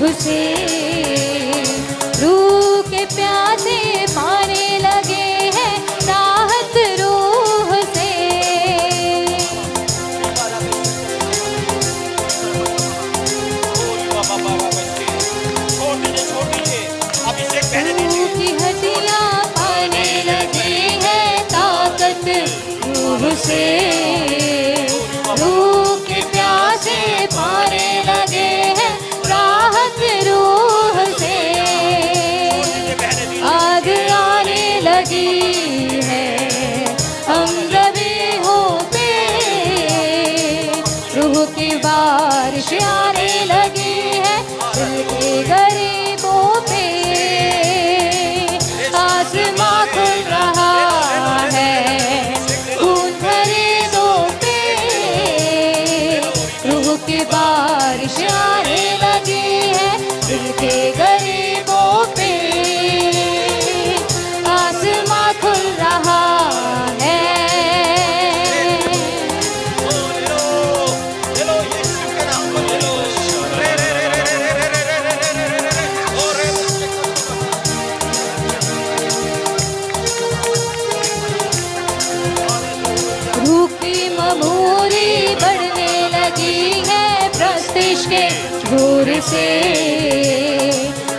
रूह से, रूह के प्यासे पाने लगे हैं राहत रूह से। रूह की हड्डियां पाने लगी हैं ताकत रूह से, रूह के प्यासे पाने लगे हैं राहत रूह से। आग आने लगी है हम रबीहों पे, रूह की बारिश आने लगी है दिल के गरीबों पे। आसमां खुल रहा है खून खरीदों पे, रूह की बारिश आने लगी है दिल के गरीबों पे। आसमां खुल रहा है। रूह की ममूरी बढ़ने लगी है प्रस्तिश के घूर से।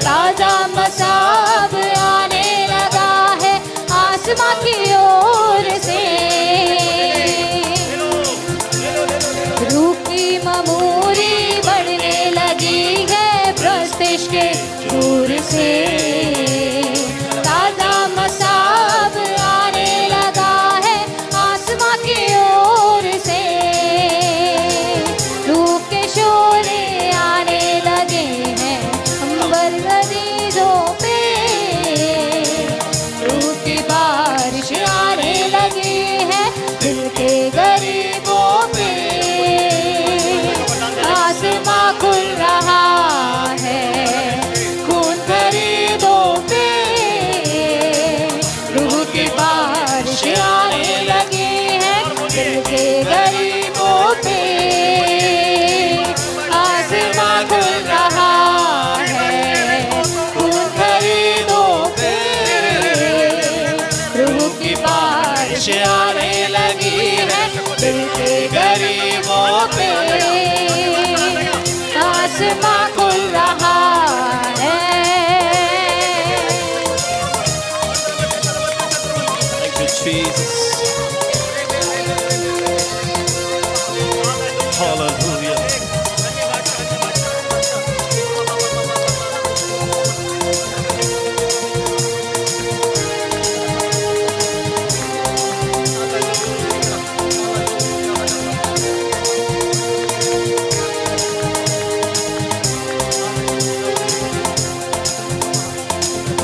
ताजा मसाब आने लगा है आसमां की ओर से। रूह की ममूरी बढ़ने लगी है प्रस्तिश के घूर से। ताजा मसाब आने लगा है आसमां की ओर से। रूह के शोले आने लगे हैं अंबर गरीजों पे, रूह की बारिश आने लगी है दिल के गरीबों पे। आसमां खुल रहा है खून खरीदों पे, रूह की बारिश आने लगी है दिल के गरीबों पे। आसमां खुल रहा है खून खरीदों पे, रूह की बारिश आने लगी है दिल के गरीबों पे। आसमां खुल रहा है। Thank you, Jesus. Hallelujah.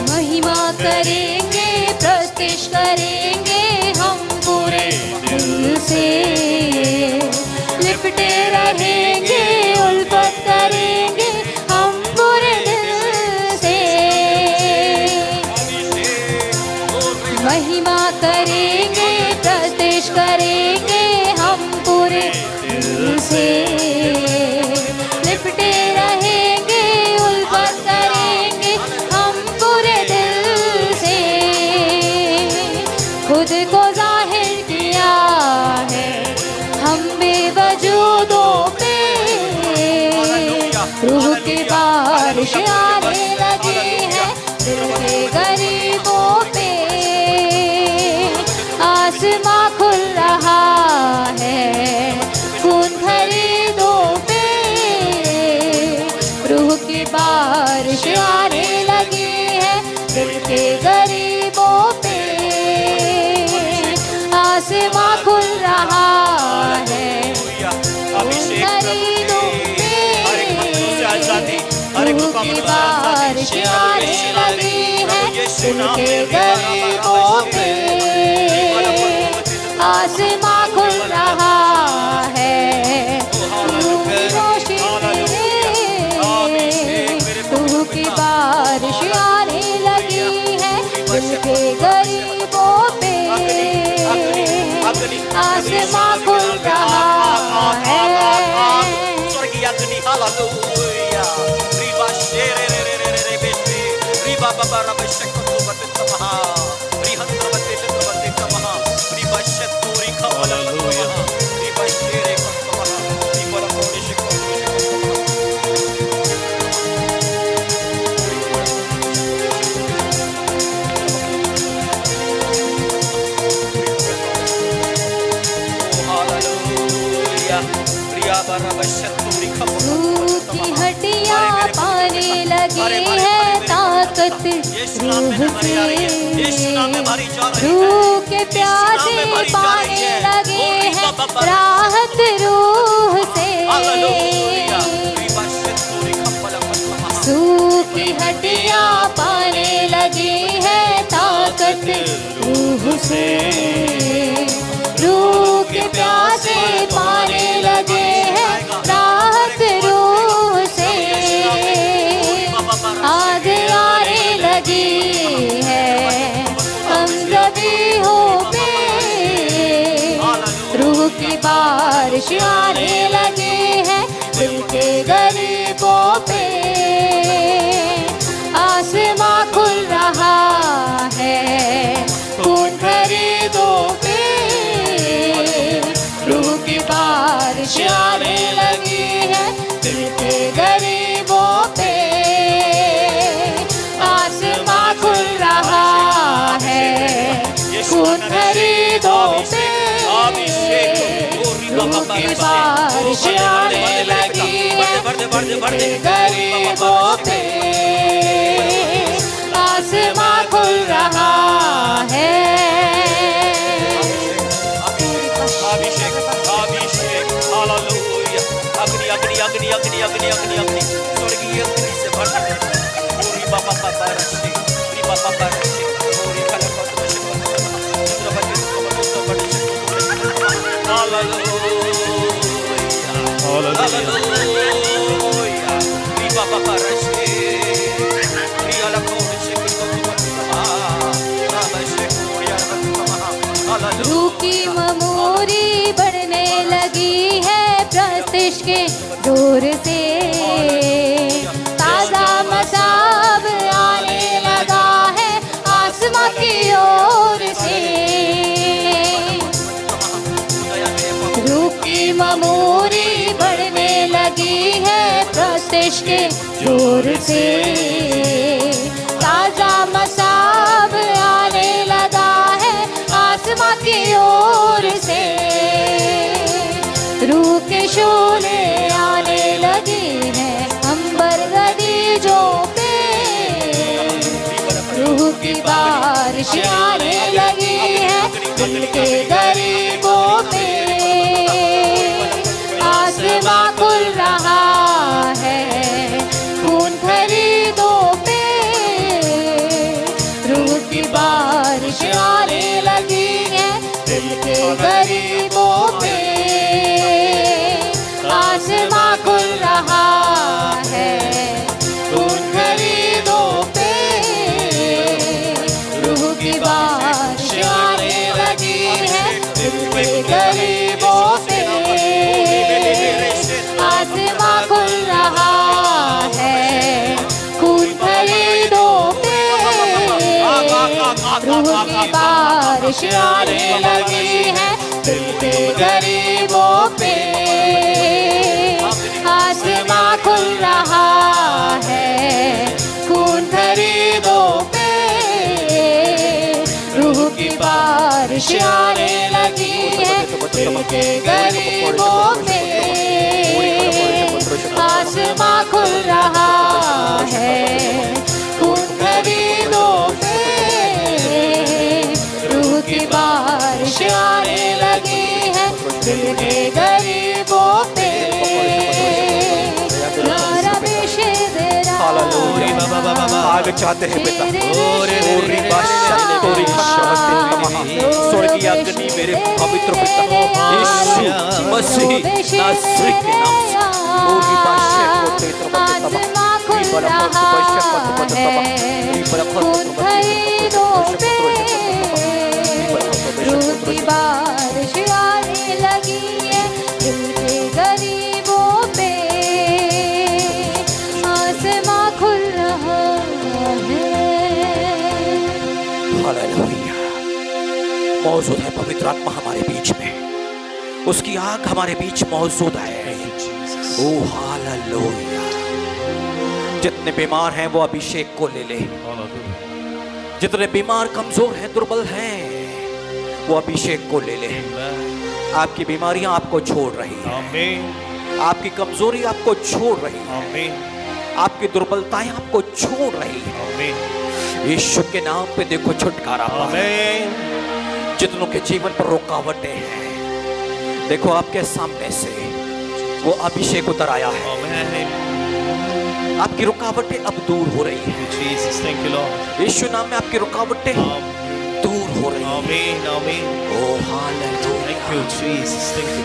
महिमा करेंगे प्रस्तिश करेंगे हम पूरे दिल से। लिपटे रहेंगे उल्फत करेंगे हम पूरे दिल से। महिमा करेंगे प्रस्तिश करेंगे हम पूरे दिल से। लिपटे रहेंगे उल्फत करेंगे हम पूरे दिल से। खुद को जाहिर किया है हम बेवजूदों पे, रूह की बारिश आने लगी है दिल के गरीबों पे। आसमां खुल रहा है खून खरीदों पे, रूह की बारिश आने लगी है दिल के गरीबों पे। आसमां खुल रहा है खून खरीदों पे, रूह की बारिश आने लगी है दिल के गरीबों पे। आसमां खुल रहा है रूह की रोशनी से। रूह की बारिश आने लगी है दिल के गरीबों पे। आसमां खुल रहा है। रूह की हड्डियां पाने लगी है ताकत रूह से, रूह के प्यासे पाने लगे हैं राहत रूह से। सूखी हड्डियां पाने लगी है ताकत रूह से, रूह के प्यासे पाने लगे हैं राहत रूह से। आग आने लगी है हम ज़मीहों पे, रूह की बारिश आने लगी है दिल के गरीबों पे। आसमां खुल रहा है खून खरीदों पे, रूह की बारिश आने लगी है दिल के गरीबों पे। आसमां खुल रहा है खून खरीदों पे, रूह की बारिश आने लगी है दिल के गरीबों पे। आसमां खुल रहा है। अभिषेक अभिषेक हालेलुया। अग्नि अग्नि अग्नि अग्नि अग्नि अग्नि अग्नि स्वर्गीय अग्नि से भर दे। पूरी बाबा बाबा रक्षे पूरी बाबा बाबा रक्षे पूरी कला को वर्षिप करो। रुद्र बच्चे को वर्षिप हालेलुया हालेलुया। पूरी बाबा बाबा रक्षे पूरी अलग को वर्षिप करो। रूह की ममूरी बढ़ने लगी है प्रस्तिश के जोर से। ताजा मसाब आने लगा है आसमां की ओर से। रूह की ममूरी बढ़ने लगी है प्रस्तिश के जोर से। ताजा मसाब आने लगा है आसमां की ओर से। रूह के शोले आने लगे हैं अंबर गदीजों पे, रूह की बारिश आने लगी है दिल के गरीबों पे। आसमां खुल रहा है खून खरीदों पे, रूह की बारिश आने लगी है दिल के गरीबों पे। आसमां खुल रहा है खून खरीदों पे, रूह की बारिश आने लगी है दिल के गरीबों पे। आसमां खुल रहा है खून खरीदों पे, रूह की बारिश आने लगी है दिल के गरीबों पे। आसमां खुल रहा है खून खरीदों पे, रूह की बारिश आने लगी है दिल के गरीबों पे। आसमां खुल रहा है खून खरीदों पे, रूह की बारिश आने लगी है दिल के गरीबों पे। आगे चाहते हैं पिता स्वर्गीय अग्नि मेरे पवित्र पिता यीशु मसीह नासरी के नाम से आसमां खुल रहा है खून खरीदों पे, रूह की बारिश आने लगी है दिल के गरीबों पे। आसमां खुल रहा है। मौजूद है, पवित्र आत्मा हमारे बीच में, उसकी आग हमारे बीच मौजूद है। ओ हालेलुया। जितने बीमार हैं वो अभिषेक को ले ले। जितने बीमार कमजोर हैं दुर्बल हैं वो अभिषेक को ले ले। आपकी बीमारियां आपको छोड़ रही हैं, आपकी कमजोरी आपको छोड़ रही है, आपकी दुर्बलताएं आपको छोड़ रही है। यीशु के नाम पे देखो छुटकारा। जितनों के जीवन पर रुकावटें हैं, देखो आपके सामने से वो अभिषेक उतर आया है। आपकी रुकावटें अब दूर हो रही हैं। यीशु नाम में आपकी रुकावटें दूर हो रही हैं। ओ हालेलुया।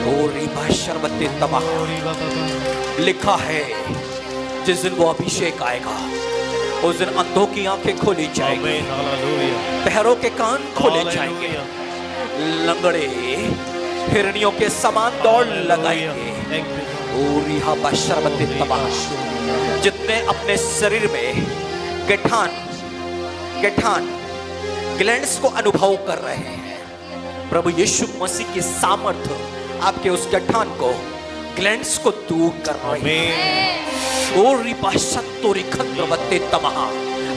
ओ रिबा शरबते तबाह। लिखा है जिस दिन वो अभिषेक आएगा उस दिन अंधों की आंखें खोली जाएंगी, बहरों के कान खोले जाएंगे, लंगड़े हिरनियों के समान दौड़ लगाएंगे। जितने अपने शरीर में गठान ग्लैंड्स को अनुभव कर रहे हैं, प्रभु यीशु मसीह की सामर्थ्य आपके उस गठान को ग्लैंड्स को दूर कर रहे हैं।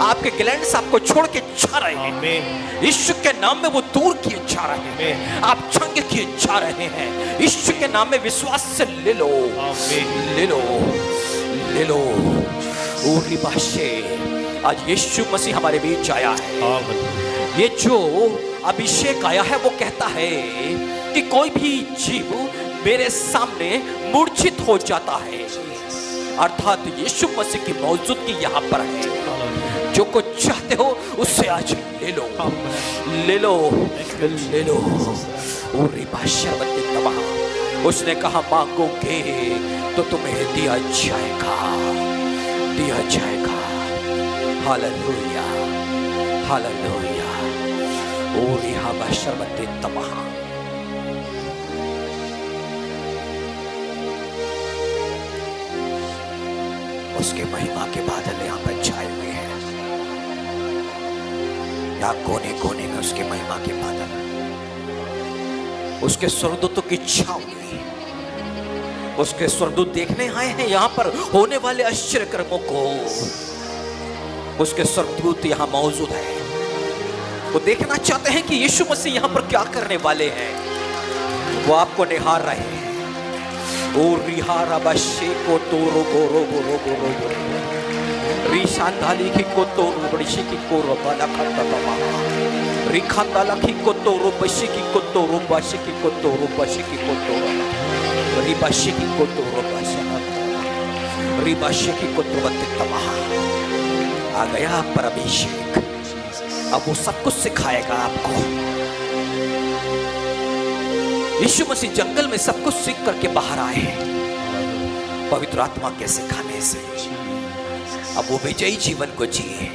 आपके ग्लैंड्स आपको छोड़ के जा रहे हैं। यीशु के नाम में वो दूर किए जा रहे हैं, आप चंगे किए जा रहे हैं। यीशु के नाम में विश्वास से ले लो, ले लो, ले लो। आज यीशु मसीह हमारे बीच आया है। ये जो अभिषेक आया है वो कहता है कि कोई भी जीव मेरे सामने मूर्छित हो जाता है, अर्थात यीशु मसीह की मौजूदगी यहाँ पर है। जो कुछ चाहते हो उससे आज ले लो, ले लो, ले लो। उसने कहा मांगोगे तो तुम्हें दिया जाएगा, दिया जाएगा। Hallelujah, hallelujah. और यहाँ बशरबते तबाह। उसके महिमा के बादल यहाँ पर छाए हुए हैं। यहाँ कोने कोने में उसके महिमा के बादल, उसके स्वर्गदूतों की छाव हुई। उसके स्वर्गदूत देखने आए हैं यहाँ पर होने वाले आश्चर्य कर्मों को। उसके स्वर्गदूत यहाँ मौजूद है, वो देखना चाहते हैं कि यीशु मसीह यहाँ पर क्या करने वाले हैं। वो आपको निहार रहे हैं। और रिहारा बशे को तो रोगो रोगो रोगो रोगो रिशांदाली की को तो रोबड़िशी की को रोबाला खाता तमा रिखांदाला की को तो रोबशी की को तो रोबाशी की को तो रोबाशी की को तो रिबाशी की को तो रोबाशी रिबाशी की को तो बत्ते तमा। आ गया पर अभिषेक, अब वो सब कुछ सिखाएगा आपको। यीशु मसीह जंगल में सब कुछ सीख करके बाहर आए पवित्र आत्मा के सिखाने से। अब वो विजयी जीवन को जिए।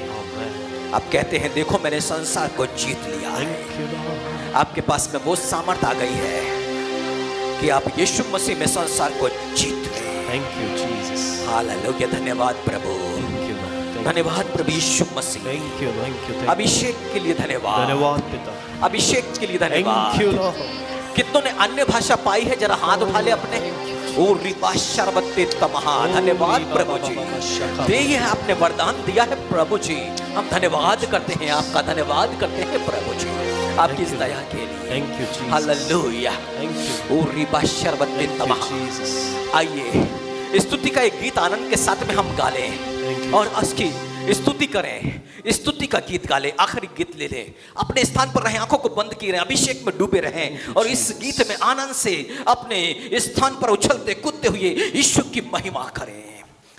आप कहते हैं देखो मैंने संसार को जीत लिया है। आपके पास में वो सामर्थ आ गई है कि आप यीशु मसीह में संसार को जीत ले। हालेलुया। धन्यवाद प्रभु, धन्यवाद प्रभु यीशु मसीह। अभिषेक के लिए धन्यवाद, अभिषेक के लिए धन्यवाद। कितनों ने अन्य भाषा पाई है? जरा हाथ उठा ले अपने। ओ रिबा शरबते तमहा। धन्यवाद प्रभु जी, दे ये आपने वरदान दिया है प्रभु जी। हम धन्यवाद करते हैं, आपका धन्यवाद करते हैं प्रभु जी, आपकी इस दया के लिए। हालेलुया। ओ रिबा शरबते तमहा। आइए स्तुति का एक गीत आनंद के साथ में हम गा लें और उसकी स्तुति करें, स्तुति का गीत गा ले, आखिरी गीत ले ले। अपने स्थान पर रहें, आंखों को बंद किए रहें, अभिषेक में डूबे रहें और इस गीत में आनंद से अपने स्थान पर उछलते कूदते हुए यीशु की महिमा करें।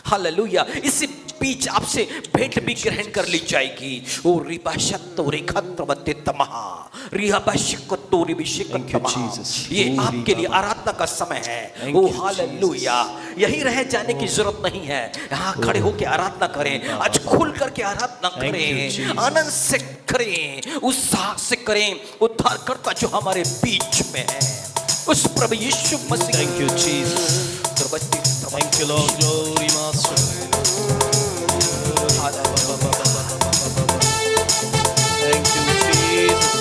हालेलुया। इसी बीच आपसे भेंट भी ग्रहण कर ली जाएगी। ओ रिबा शत्तो रिखत्वते तमहा रिबा शिकतो रिबिशिकत तमहा। ये आपके लिए आराधना का समय है। ओ हालेलुया। यहीं रह जाने की जरूरत नहीं है, यहाँ खड़े होकर आराधना करें। आज खुल करके आराधना करें, आनंद से करें, उत्साह से करें। उद्धारकर्ता जो हमारे बीच में है, उस प्रभु यीशु मसीह। Thank you Jesus. Thank you Lord. Glory Master. Thank you Jesus.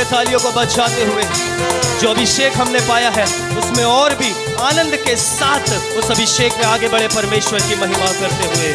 के तालियों को बजाते हुए जो अभिषेक हमने पाया है उसमें और भी आनंद के साथ उस अभिषेक में आगे बढ़े परमेश्वर की महिमा करते हुए।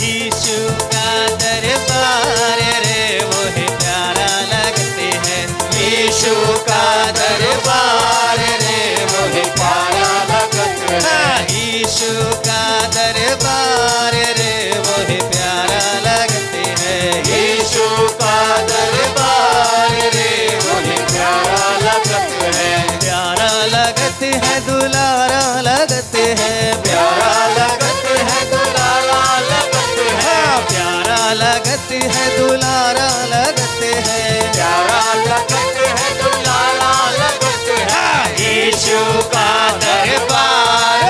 यीशु का दरबार रे वो है प्यारा लगते हैं, यीशु का दरबार रे वो है प्यारा लगते हैं, यीशु का दरबार रे वो है प्यारा लगते हैं, यीशु का दरबार रे वो है प्यारा लगते हैं, प्यारा लगते हैं दुलारा लगते हैं, प्यारा लगते हैं दुलारा लगते हैं, प्यारा लगते हैं दुलारा लगते हैं, प्यारा लगते हैं दुलारा लगते हैं, यीशु का दरबार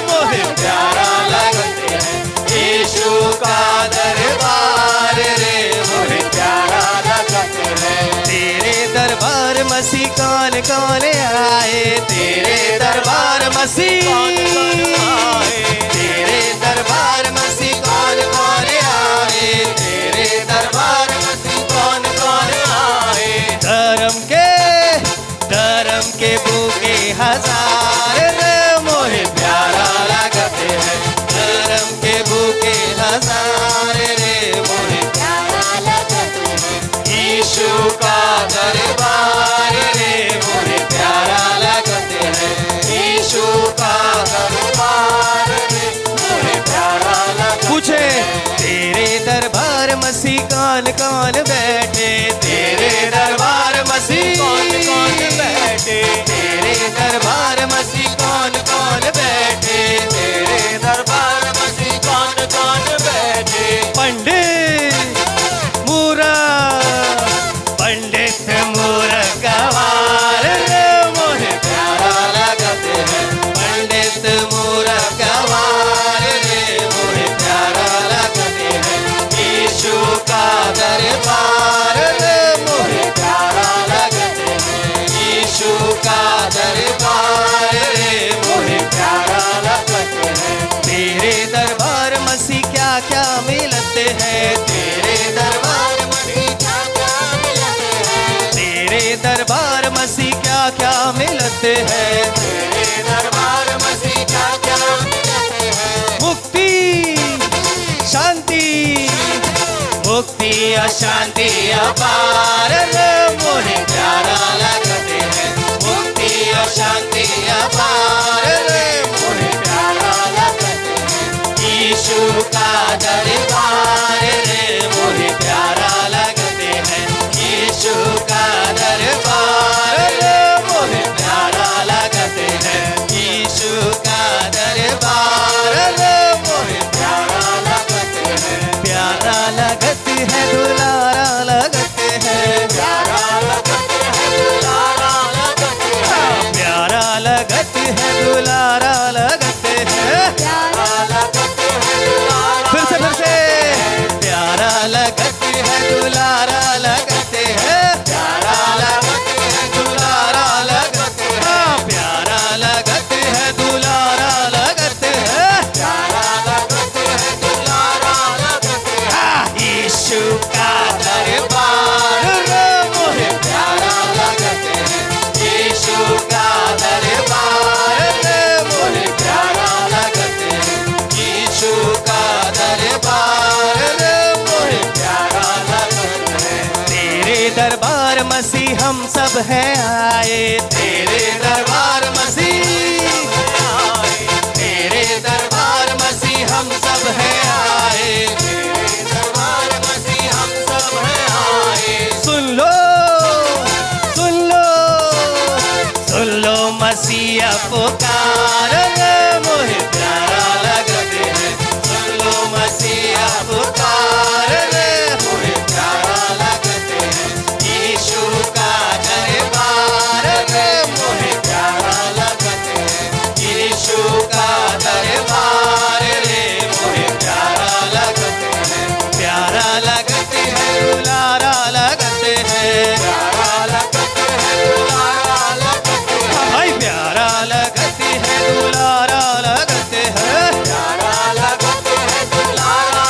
वो है प्यारा लगते हैं, यीशु का दरबार रे वो है प्यारा लगते हैं। तेरे दरबार मसीह कौन कौन आए, तेरे दरबार मसीह कौन कौन आए, तेरे दरबार मसीह कौन कौन आए, तेरे दरबार मसीह कौन कौन आए। धर्म के भूखे हजार रे मोहे प्यारा लगते हैं, धर्म के भूखे हजार रे मोहे प्यारा लगते हैं, यीशु का दरबार रे मोहे प्यारा लगते हैं, यीशु का दरबार रे मोहे प्यारा लगते। पूछे तेरे दरबार मसीह कौन कौन बैठे, तेरे दरबार मसीह कौन कौन बैठे, तेरे दरबार मसीह कौन कौन बैठे, तेरे दरबार मसीह कौन कौन बैठे। पंडित मूरख गवार रे मोहे प्यारा लगते हैं, पंडित मूरख गवार रे मोहे प्यारा लगते हैं, यीशु का दरबार रे मोहे प्यारा लगते हैं, यीशु का दरबार रे मोहे प्यारा लगते हैं। तेरे दरबार मसीह क्या क्या मिलते हैं, तेरे दरबार मसीह क्या क्या मिलते हैं, तेरे दरबार मसीह क्या क्या मिलते हैं, तेरे दरबार मसीह क्या क्या मिलते हैं। मुक्ति शांति, मुक्ति और शांति अपार रे मोहे प्यारा लगते हैं, मुक्ति और शांति अपार रे मोहे प्यारा लगते हैं, यीशु का दरबार रे मोहे प्यारा लगते हैं, यीशु का दरबार रे मोहे प्यारा लगते हैं, यीशु का दरबार रे मोहे प्यारा लगते हैं, प्यारा लगते हैं दुलारा लगते हैं, प्यारा लगते हैं दुलारा लगते हैं, प्यारा लगते हैं दुलारा लगते हैं, प्यारा लगते हैं दुलारा। फिर से प्यारा लगते हैं दुलारा लगते हैं, प्यारा लगते हैं दुलारा लगते हैं, प्यारा लगते हैं दुलारा लगते हैं, प्यारा लगते हैं दुलारा लगते हैं। यीशु का दरबार रे मोहे प्यारा लगते हैं, यीशु का दरबार रे मोहे प्यारा लगते हैं, यीशु का दरबार रे मोहे प्यारा लगते हैं। तेरे दरबार मसीह हम सब हैं आए, तेरे दरबार मसीह आए, तेरे दरबार मसीह हम सब हैं आए, तेरे दरबार मसीह हम सब हैं आए। सुन लो सुन लो सुन लो मसीह पुकार रे मोहे प्यारा लगते हैं, सुन लो मसीह पुकार रे मोहे प्यारा लगते हैं, यीशु का दरबार रे मोहे प्यारा लगते हैं, यीशु का दरबार रे मोहे प्यारा लगते हैं, प्यारा लगते हैं दुलारा लगते हैं, प्यारा लगते हैं दुलारा लगते हैं, भाई प्यारा लगते हैं दुलारा लगते हैं, प्यारा लगते हैं दुलारा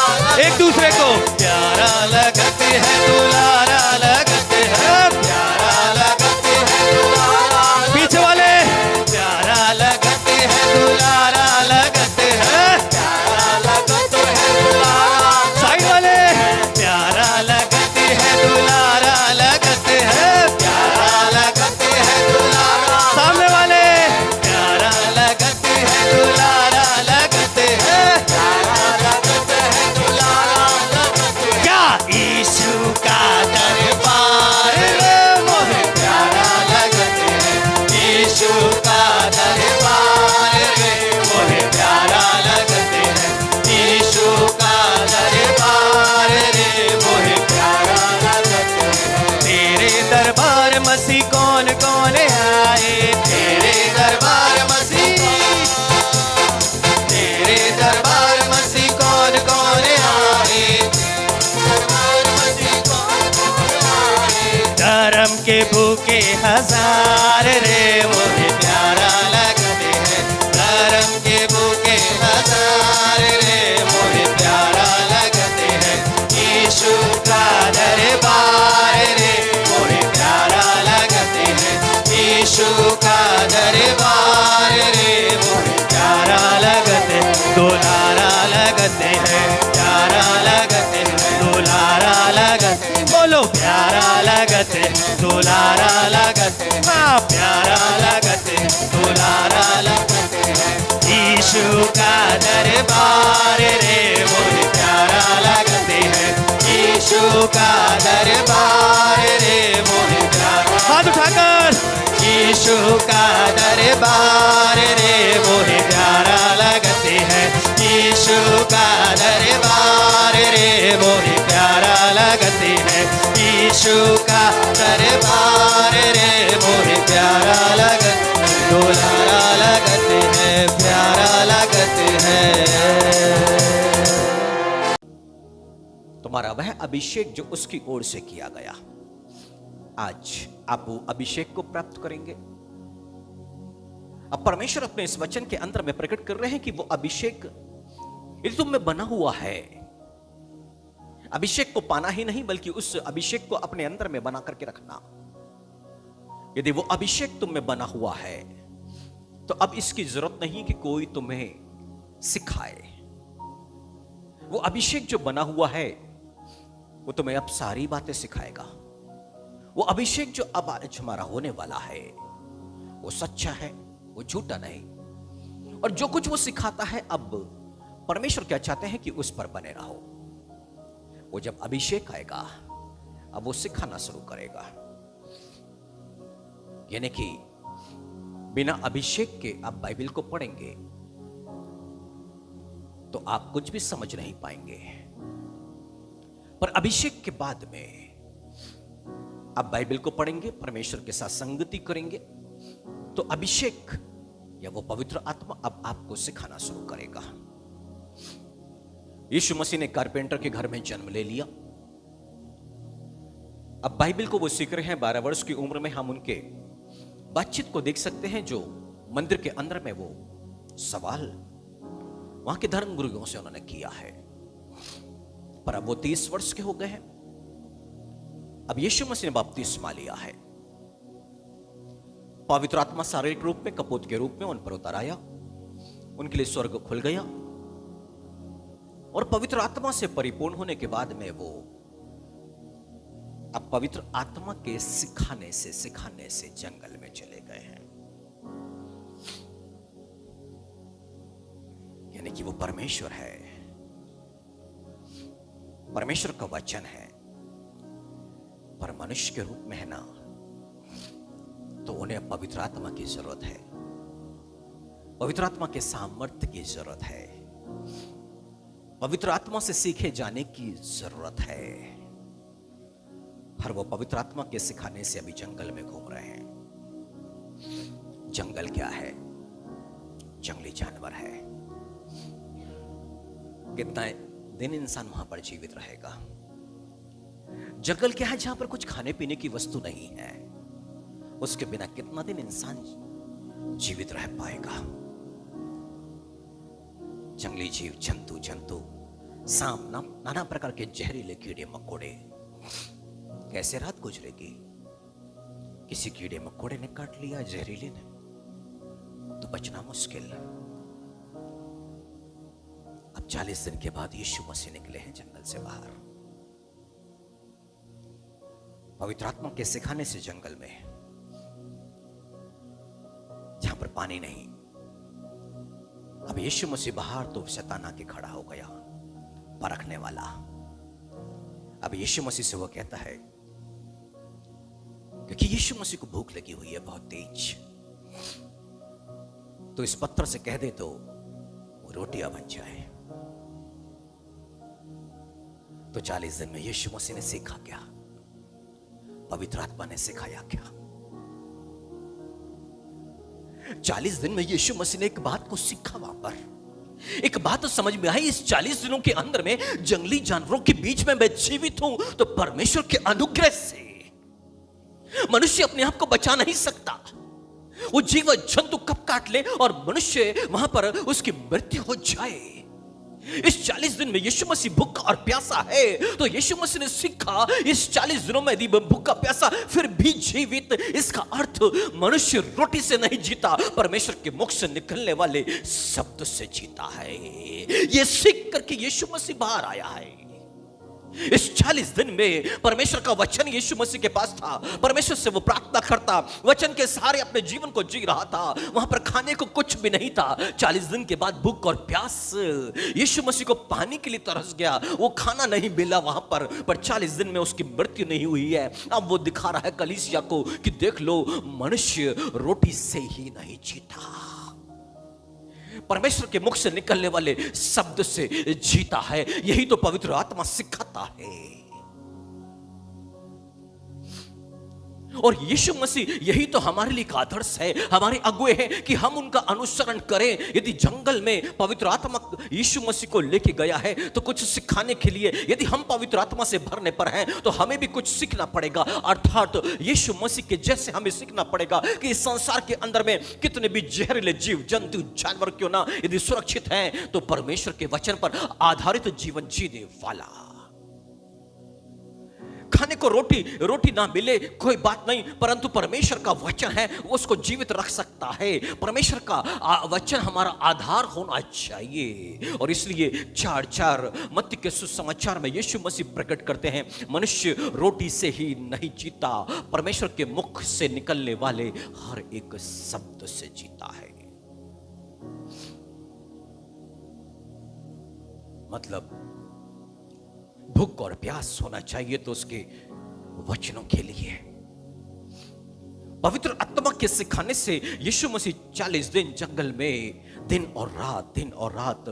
मसीह कौन कौन आए तेरे दरबार मसीह, तेरे दरबार मसीह कौन कौन आए, दरबार मसीह कौन कौन आए। धर्म के भूखे हजार रे मुझे प्यारा लगते हैं, धर्म के भूखे हजार रे मुझे प्यारा लगते हैं। यीशु का दरबार रे मुझे प्यारा लगते हैं, यीशु का दरबार रे मुझे प्यारा लगते, दुलारा लगते हैं, प्यारा लगते हैं, दुलारा लगते, बोलो प्यारा लगते, दुलारा लगते, हाँ प्यारा लगते, दुलारा लगते हैं। यीशु का दरबार रे मुझे प्यारा लगते हैं, यीशु का दरबार रे मुझे प्यारा, हाथ उठाकर, यीशु का दरबार रे मुझे प्यारा लगते हैं, यीशु का दरबार रे मुझे प्यारा लगते हैं, यीशु का दरबार रे मुझे प्यारा लगते, दुलारा लगते हैं, प्यारा लगते हैं। तुम्हारा वह अभिषेक जो उसकी ओर से किया गया, आज आप वो अभिषेक को प्राप्त करेंगे। अब परमेश्वर अपने इस वचन के अंतर में प्रकट कर रहे हैं कि वो अभिषेक यदि तुम में बना हुआ है, अभिषेक को पाना ही नहीं बल्कि उस अभिषेक को अपने अंदर में बना करके रखना। यदि वो अभिषेक तुम में बना हुआ है तो अब इसकी जरूरत नहीं कि कोई तुम्हें सिखाए। वो अभिषेक जो बना हुआ है वो तुम्हें अब सारी बातें सिखाएगा। वो अभिषेक जो अब आज हमारा होने वाला है वो सच्चा है, वो झूठा नहीं। और जो कुछ वो सिखाता है, अब परमेश्वर क्या चाहते हैं कि उस पर बने रहो। वो जब अभिषेक आएगा अब वो सिखाना शुरू करेगा। यानी कि बिना अभिषेक के आप बाइबल को पढ़ेंगे तो आप कुछ भी समझ नहीं पाएंगे, पर अभिषेक के बाद में आप बाइबल को पढ़ेंगे, परमेश्वर के साथ संगति करेंगे, तो अभिषेक या वो पवित्र आत्मा अब आपको सिखाना शुरू करेगा। यीशु मसीह ने कारपेंटर के घर में जन्म ले लिया। अब बाइबल को वो सीख रहे हैं। 12 वर्ष की उम्र में हम उनके बातचीत को देख सकते हैं, जो मंदिर के अंदर में वो सवाल वहां के धर्म गुरुओं से उन्होंने किया है। पर अब वो 30 वर्ष के हो गए हैं। अब यीशु मसीह ने बपतिस्मा लिया है। पवित्र आत्मा शारीरिक रूप में कपूत के रूप में उन पर उतर आया, उनके लिए स्वर्ग खुल गया और पवित्र आत्मा से परिपूर्ण होने के बाद में वो अब पवित्र आत्मा के सिखाने से जंगल में चले गए हैं। यानी कि वो परमेश्वर है, परमेश्वर का वचन है, पर मनुष्य के रूप में है ना, तो उन्हें पवित्र आत्मा की जरूरत है, पवित्र आत्मा के सामर्थ्य की जरूरत है, पवित्र आत्मा से सीखे जाने की जरूरत है। हर वो पवित्र आत्मा के सिखाने से अभी जंगल में घूम रहे हैं। जंगल क्या है? जंगली जानवर है। कितना दिन इंसान वहां पर जीवित रहेगा? जंगल क्या है? जहां पर कुछ खाने पीने की वस्तु नहीं है, उसके बिना कितना दिन इंसान जीवित रह पाएगा? जंगली जीव, जंतु, सांप, नाना प्रकार के जहरीले कीड़े मकोड़े, कैसे रात गुजरेगी? किसी कीड़े मकोड़े ने काट लिया, जहरीले ने, तो बचना मुश्किल। अब 40 दिन के बाद यीशु मसीह निकले हैं जंगल से बाहर, पवित्र आत्मा के सिखाने से जंगल में, जहां पर पानी नहीं। अब यीशु मसीह बाहर तो शैतान आके खड़ा हो गया, परखने वाला। अब यीशु मसीह से वो कहता है, क्योंकि यीशु मसीह को भूख लगी हुई है बहुत तेज, तो इस पत्थर से कह दे तो वो रोटियां बन जाए। तो 40 दिन में यीशु मसीह ने सीखा क्या? पवित्र आत्मा ने सिखाया क्या? 40 दिन में यीशु मसीह ने एक बात को सीखा वहां पर, एक बात तो समझ में आई, इस 40 दिनों के अंदर में जंगली जानवरों के बीच में मैं जीवित हूं तो परमेश्वर के अनुग्रह से मनुष्य अपने आप को बचा नहीं सकता। वो जीव जंतु कब काट ले और मनुष्य वहां पर उसकी मृत्यु हो जाए। इस 40 दिन में यीशु मसीह भूखा और प्यासा है, तो यीशु मसीह ने सीखा इस 40 दिनों में यदि भूखा प्यासा फिर भी जीवित, इसका अर्थ मनुष्य रोटी से नहीं जीता, परमेश्वर के मुख से निकलने वाले शब्द से जीता है। यह सीख करके यीशु मसीह बाहर आया है। इस 40 दिन में परमेश्वर का वचन यीशु मसीह के पास था, परमेश्वर से वो प्रार्थना करता, वचन के सहारे अपने जीवन को जी रहा था। वहां पर खाने को कुछ भी नहीं था। 40 दिन के बाद भूख और प्यास, यीशु मसीह को पानी के लिए तरस गया, वो खाना नहीं मिला वहां पर 40 दिन में उसकी मृत्यु नहीं हुई है। अब वो दिखा रहा है कलीसिया को कि देख लो, मनुष्य रोटी से ही नहीं जीता, परमेश्वर के मुख से निकलने वाले शब्द से जीता है। यही तो पवित्र आत्मा सिखाता है। और यीशु मसीह यही तो हमारे लिए आदर्श है, हमारे अगुए हैं कि हम उनका अनुसरण करें। यदि जंगल में पवित्र आत्मा यीशु मसीह को लेके गया है तो कुछ सिखाने के लिए, यदि हम पवित्र आत्मा से भरने पर हैं तो हमें भी कुछ सीखना पड़ेगा, अर्थात यीशु मसीह के जैसे हमें सीखना पड़ेगा कि इस संसार के अंदर में कितने भी जहरीले जीव जंतु जानवर क्यों ना यदि सुरक्षित हैं तो परमेश्वर के वचन पर आधारित जीवन जीने वाला। खाने को रोटी ना मिले कोई बात नहीं, परंतु परमेश्वर का वचन है वो उसको जीवित रख सकता है। परमेश्वर का वचन हमारा आधार होना चाहिए। और इसलिए 4:4 मत्ती के सुसमाचार में यीशु मसीह प्रकट करते हैं, मनुष्य रोटी से ही नहीं जीता, परमेश्वर के मुख से निकलने वाले हर एक शब्द से जीता है। मतलब भूख और प्यास होना चाहिए तो उसके वचनों के लिए। पवित्र आत्मा के सिखाने से यीशु मसीह 40 दिन जंगल में दिन और रात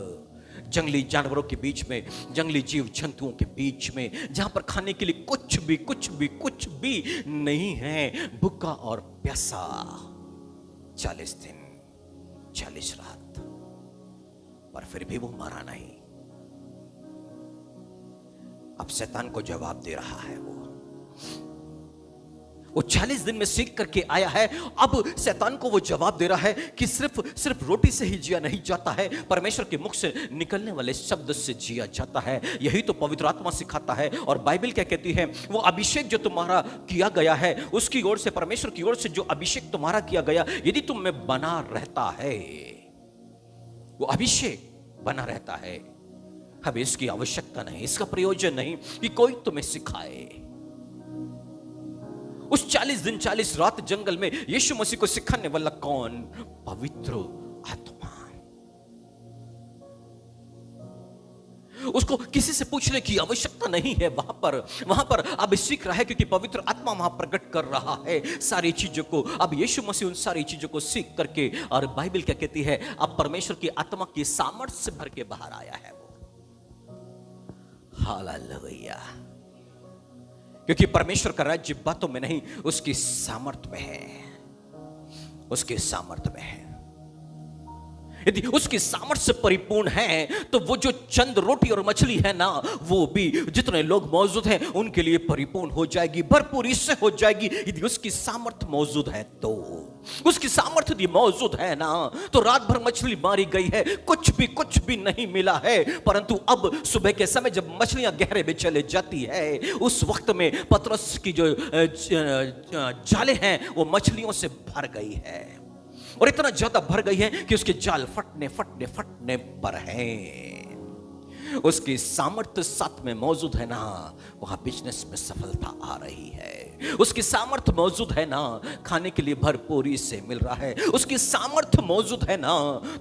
जंगली जानवरों के बीच में, जंगली जीव जंतुओं के बीच में, जहां पर खाने के लिए कुछ भी नहीं है, भूखा और प्यासा 40 दिन 40 रात, पर फिर भी वो मरा नहीं। अब शैतान को जवाब दे रहा है। वो 40 दिन में सीख करके आया है, अब शैतान को वो जवाब दे रहा है कि सिर्फ रोटी से ही जिया नहीं जाता है, परमेश्वर के मुख से निकलने वाले शब्द से जिया जाता है। यही तो पवित्र आत्मा सिखाता है। और बाइबल क्या कहती है, वो अभिषेक जो तुम्हारा किया गया है, उसकी ओर से, परमेश्वर की ओर से जो अभिषेक तुम्हारा किया गया, यदि तुम में बना रहता है, वो अभिषेक बना रहता है, हमें इसकी आवश्यकता नहीं, इसका प्रयोजन नहीं कि कोई तुम्हें सिखाए। उस 40 दिन 40 रात जंगल में यीशु मसीह को सिखाने वाला कौन? पवित्र आत्मा। उसको किसी से पूछने की आवश्यकता नहीं है। वहां पर अब सीख रहा है क्योंकि पवित्र आत्मा वहां प्रकट कर रहा है सारी चीजों को। अब यीशु मसीह उन सारी चीजों को सीख करके, और बाइबल क्या कहती है, अब परमेश्वर की आत्मा की सामर्थ्य से भर के बाहर आया है। हालेलुया। क्योंकि परमेश्वर का राज्य बातों में नहीं, उसकी सामर्थ्य में है, उसके सामर्थ्य में है। यदि उसकी सामर्थ्य से परिपूर्ण है तो वो जो चंद रोटी और मछली है ना, वो भी जितने लोग मौजूद हैं उनके लिए परिपूर्ण हो जाएगी, भरपूर इससे हो जाएगी। यदि उसकी सामर्थ्य मौजूद है तो, उसकी सामर्थ्य यदि मौजूद है ना, तो रात भर मछली मारी गई है, कुछ भी नहीं मिला है, परंतु अब सुबह के समय जब मछलियां गहरे में चले जाती है, उस वक्त में पतरस की जो जाले हैं वो मछलियों से भर गई है, और इतना ज्यादा भर गई है कि उसके जाल फटने पर हैं। उसकी सामर्थ्य साथ में मौजूद है ना, वहां बिजनेस में सफलता आ रही है। उसकी सामर्थ्य मौजूद है ना, खाने के लिए भरपूरी से मिल रहा है। उसकी सामर्थ्य मौजूद है ना,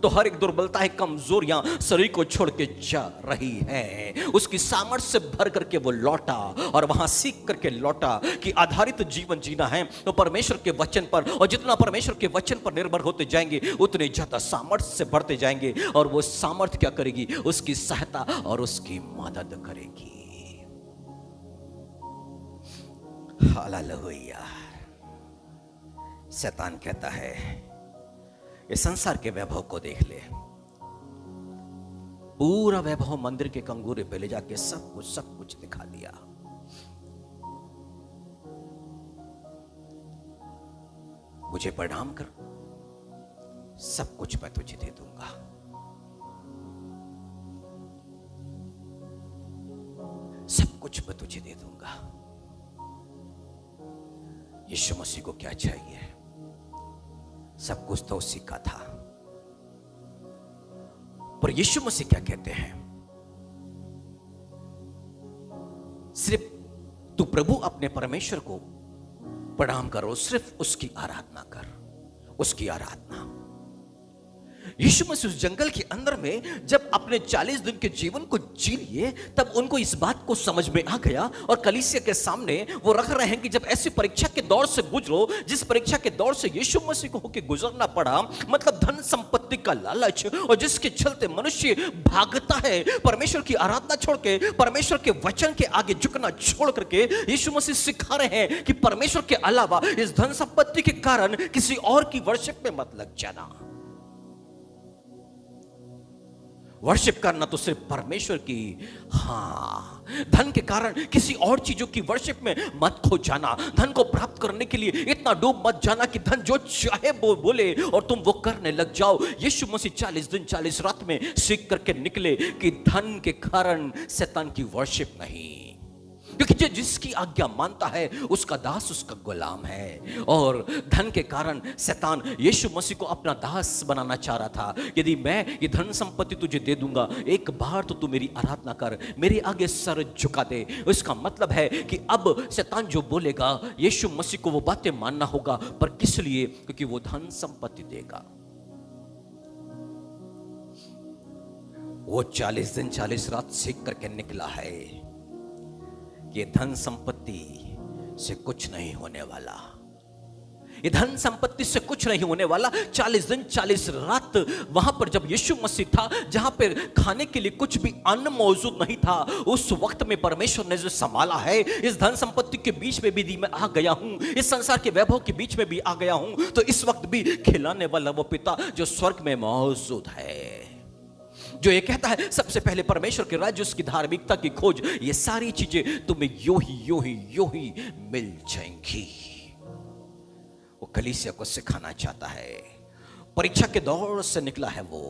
तो हर एक दुर्बलता है, कमजोरियां शरीर को छोड़ के जा रही है। उसकी सामर्थ्य से भर करके वो लौटा, और वहां सीख करके लौटा कि आधारित जीवन जीना है तो परमेश्वर के वचन पर, और जितना परमेश्वर के वचन पर निर्भर होते जाएंगे उतने ज्यादा सामर्थ्य से भरते जाएंगे, और वो सामर्थ्य क्या करेगी? उसकी सहायता और उसकी मदद करेगी। हालेलुया। शैतान कहता है इस संसार के वैभव को देख ले, पूरा वैभव मंदिर के कंगूरे पे ले जाके सब कुछ दिखा दिया। मुझे प्रणाम कर, सब कुछ मैं तुझे दे दूंगा। सब कुछ मैं तुझे दे दूंगा। यीशु मसीह को क्या चाहिए? सब कुछ तो उसी का था। पर यीशु मसीह क्या कहते हैं? सिर्फ तू प्रभु अपने परमेश्वर को प्रणाम करो, सिर्फ उसकी आराधना कर, उसकी आराधना। यीशु मसीह उस जंगल के अंदर में जब अपने 40 दिन के जीवन को जी लिए, तब उनको इस बात को समझ में आ गया और कलीसिया के सामने वो रख रहे हैं कि जब ऐसी परीक्षा के दौर से गुजरो, जिस परीक्षा के दौर से यीशु मसीह को होकर गुजरना पड़ा, मतलब धन संपत्ति का लालच, और जिसके चलते मनुष्य भागता है परमेश्वर की आराधना छोड़ के, परमेश्वर के वचन के आगे झुकना छोड़ करके, यीशु मसीह सिखा रहे हैं कि परमेश्वर के अलावा इस धन संपत्ति के कारण किसी और की वर्शिप में मत लग जाना। वर्शिप करना तो सिर्फ परमेश्वर की, धन के कारण किसी और चीजों की वर्शिप में मत खो जाना। धन को प्राप्त करने के लिए इतना डूब मत जाना कि धन जो चाहे वो बोले और तुम वो करने लग जाओ। यीशु मसीह 40 दिन 40 रात में सीख करके निकले कि धन के कारण शैतान की वर्शिप नहीं, क्योंकि जिसकी आज्ञा मानता है उसका दास उसका गुलाम है। और धन के कारण शैतान यीशु मसीह को अपना दास बनाना चाह रहा था। यदि मैं ये धन संपत्ति तुझे दे दूंगा, एक बार तो तू मेरी आराधना कर, मेरे आगे सर झुका दे। इसका मतलब है कि अब शैतान जो बोलेगा यीशु मसीह को वो बातें मानना होगा। पर किस लिए? क्योंकि वो धन संपत्ति देगा। वो 40 दिन 40 रात सीख करके निकला है ये धन संपत्ति से कुछ नहीं होने वाला, ये धन संपत्ति से कुछ नहीं होने वाला। 40 दिन 40 रात वहां पर जब यीशु मसीह था, जहां पर खाने के लिए कुछ भी अन्न मौजूद नहीं था, उस वक्त में परमेश्वर ने जो संभाला है, इस धन संपत्ति के बीच में भी मैं आ गया हूं, इस संसार के वैभव के बीच में भी आ गया हूं, तो इस वक्त भी खिलाने वाला वो पिता जो स्वर्ग में मौजूद है, जो ये कहता है सबसे पहले परमेश्वर के राज्य उसकी धार्मिकता की खोज, ये सारी चीजें तुम्हें यूं ही मिल जाएंगी। वो कलीसिया को सिखाना चाहता है। परीक्षा के दौर से निकला है वो।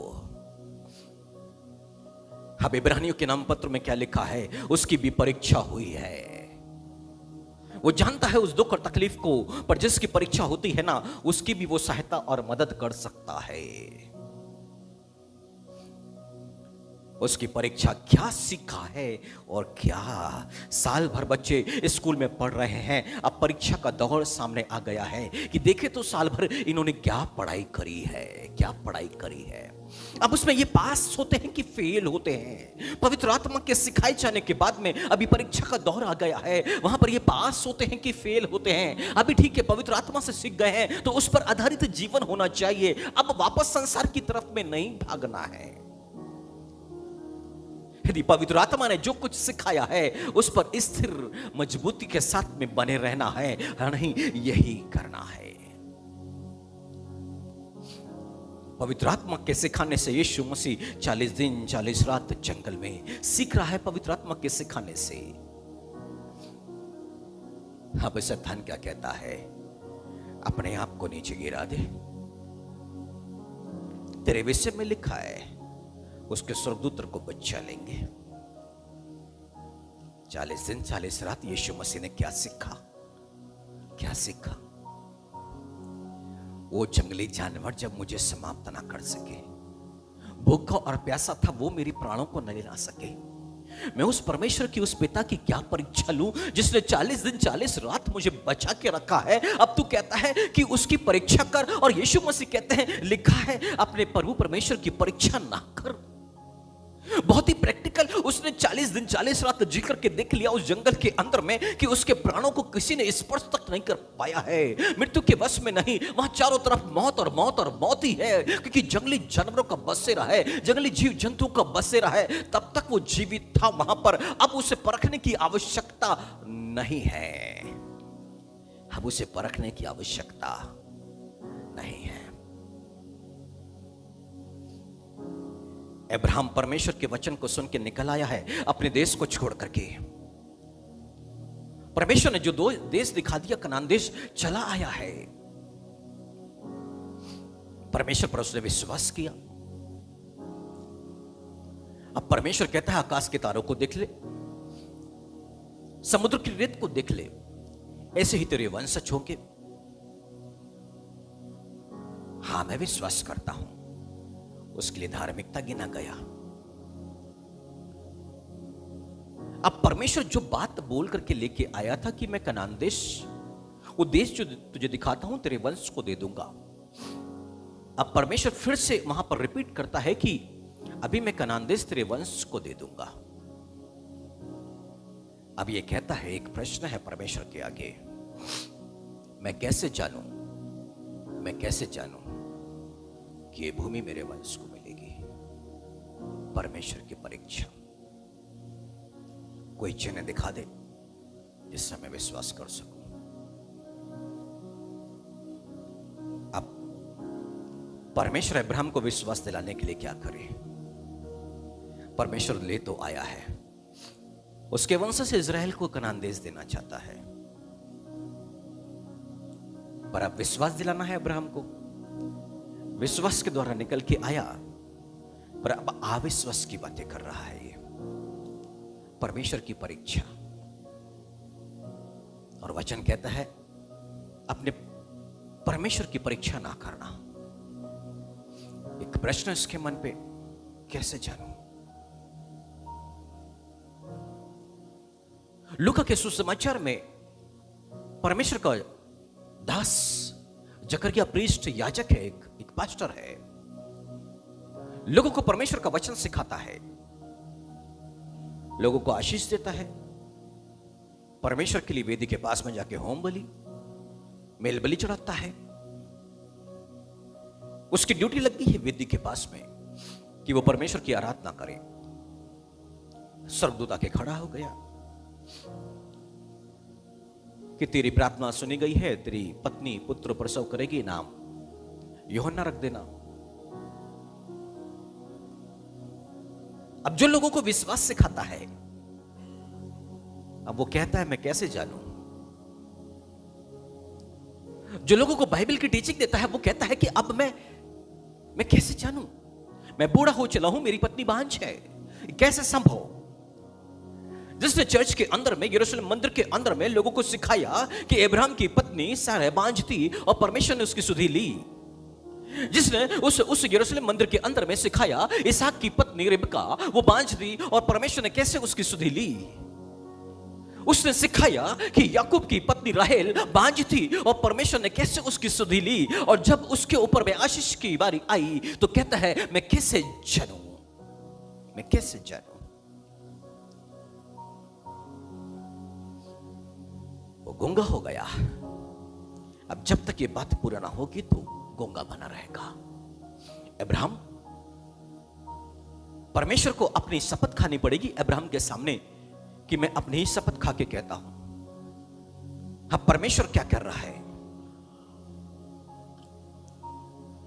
अब इब्रानियों के नाम पत्र में क्या लिखा है? उसकी भी परीक्षा हुई है। वो जानता है उस दुख और तकलीफ को, पर जिसकी परीक्षा होती है ना, उसकी भी वो सहायता और मदद कर सकता है। उसकी परीक्षा क्या सीखा है और क्या साल भर बच्चे स्कूल में पढ़ रहे हैं, अब परीक्षा का दौर सामने आ गया है कि देखे तो साल भर इन्होंने क्या पढ़ाई करी है, क्या पढ़ाई करी है। अब उसमें ये पास होते हैं कि फेल होते हैं। पवित्र आत्मा के सिखाए जाने के बाद में अभी परीक्षा का दौर आ गया है, वहां पर ये पास होते हैं कि फेल होते हैं। अभी ठीक है, पवित्र आत्मा से सीख गए हैं तो उस पर आधारित जीवन होना चाहिए। अब वापस संसार की तरफ में नहीं भागना है। यदि पवित्र आत्मा ने जो कुछ सिखाया है उस पर स्थिर मजबूती के साथ में बने रहना है, नहीं यही करना है। पवित्र आत्मा के सिखाने से यीशु मसीह 40 दिन 40 रात जंगल में सीख रहा है। पवित्र आत्मा के सिखाने से अब शैतान क्या कहता है? अपने आप को नीचे गिरा दे। तेरे विषय में लिखा है उसके स्वर्गदूत को बच्चा लेंगे। 40 दिन 40 रात यीशु मसीह ने क्या सीखा? क्या सीखा? वो जंगली जानवर जब मुझे समाप्त ना कर सके, भूखा और प्यासा था वो मेरी प्राणों को न ला सके, मैं उस परमेश्वर की, उस पिता की क्या परीक्षा लूं जिसने 40 दिन 40 रात मुझे बचा के रखा है। अब तू कहता है कि उसकी परीक्षा कर, और यीशु मसीह कहते हैं लिखा है अपने प्रभु परमेश्वर की परीक्षा ना कर। बहुत ही प्रैक्टिकल उसने 40 दिन 40 रात जी करके देख लिया उस जंगल के अंदर में कि उसके प्राणों को किसी ने स्पर्श तक नहीं कर पाया है, मृत्यु के वश में नहीं। वहां चारों तरफ मौत और मौत और मौत ही है, क्योंकि जंगली जानवरों का बसेरा है, जंगली जीव जंतुओं का बसेरा है। तब तक वो जीवित था वहां पर। अब उसे परखने की आवश्यकता नहीं है, अब उसे परखने की आवश्यकता नहीं है। अब्राहम परमेश्वर के वचन को सुन के निकल आया है अपने देश को छोड़ करके। परमेश्वर ने जो दो देश दिखा दिया, कनान देश चला आया है। परमेश्वर पर उसने विश्वास किया। अब परमेश्वर कहता है आकाश के तारों को देख ले, समुद्र की रेत को देख ले, ऐसे ही तेरे वंशज होंगे। हां, मैं विश्वास करता हूं। उसके लिए धार्मिकता गिना गया। अब परमेश्वर जो बात बोल करके लेके आया था कि मैं कनान देश, वो देश जो तुझे दिखाता हूं तेरे वंश को दे दूंगा, अब परमेश्वर फिर से वहां पर रिपीट करता है कि अभी मैं कनान देश तेरे वंश को दे दूंगा। अब ये कहता है, एक प्रश्न है परमेश्वर के आगे, मैं कैसे जानूं कि ये भूमि मेरे वंश को मिलेगी? परमेश्वर की परीक्षा। कोई चिन्ह दिखा दे जिससे मैं विश्वास कर सकूं। अब परमेश्वर अब्राहम को विश्वास दिलाने के लिए क्या करे? परमेश्वर ले तो आया है, उसके वंश से इजराइल को कनान देश देना चाहता है, पर अब विश्वास दिलाना है अब्राहम को। विश्वास के द्वारा निकल के आया, पर अब अविश्वास की बातें कर रहा है। ये परमेश्वर की परीक्षा। और वचन कहता है अपने परमेश्वर की परीक्षा ना करना। एक प्रश्न इसके मन पे, कैसे जानूं? लूका के सुसमाचार में परमेश्वर का दास जकरिया प्रीस्ट याजक है, एक पास्टर है, लोगों को परमेश्वर का वचन सिखाता है, लोगों को आशीष देता है। परमेश्वर के लिए वेदी के पास में जाके होम बलि, मेल बलि चढ़ाता है। उसकी ड्यूटी लग गई है वेदी के पास में कि वो परमेश्वर की आराधना करे। स्वर्गदूत आके खड़ा हो गया कि तेरी प्रार्थना सुनी गई है, तेरी पत्नी पुत्र प्रसव करेगी, नाम यूहन्ना रख देना। अब जो लोगों को विश्वास सिखाता है, अब वो कहता है मैं कैसे जानूं? जो लोगों को बाइबल की टीचिंग देता है, वो कहता है कि अब मैं कैसे जानूं? मैं बूढ़ा हो चला हूं, मेरी पत्नी बांझ है, कैसे संभव? जिसने चर्च के अंदर में, यरूशलेम मंदिर के अंदर में लोगों को सिखाया कि अब्राहम की पत्नी सारा बांझ थी और परमेश्वर ने उसकी सुधि ली। जिसने उस यरूशलेम मंदिर के अंदर में सिखाया इसहाक की पत्नी रिबका वो बांझ थी और परमेश्वर ने कैसे उसकी सुधि ली। उसने सिखाया कि याकूब की पत्नी राहेल बांझ थी और परमेश्वर ने कैसे उसकी सुधि ली। और जब उसके ऊपर में आशीष की बारी आई तो कहता है मैं कैसे जानूं? मैं कैसे जानूं? वो गूंगा हो गया। अब जब तक ये बात पूरा ना होगी तो गूंगा बना रहेगा। अब्राहम, परमेश्वर को अपनी शपथ खानी पड़ेगी अब्राहम के सामने कि मैं अपनी ही शपथ खा के कहता हूं। अब परमेश्वर क्या कर रहा है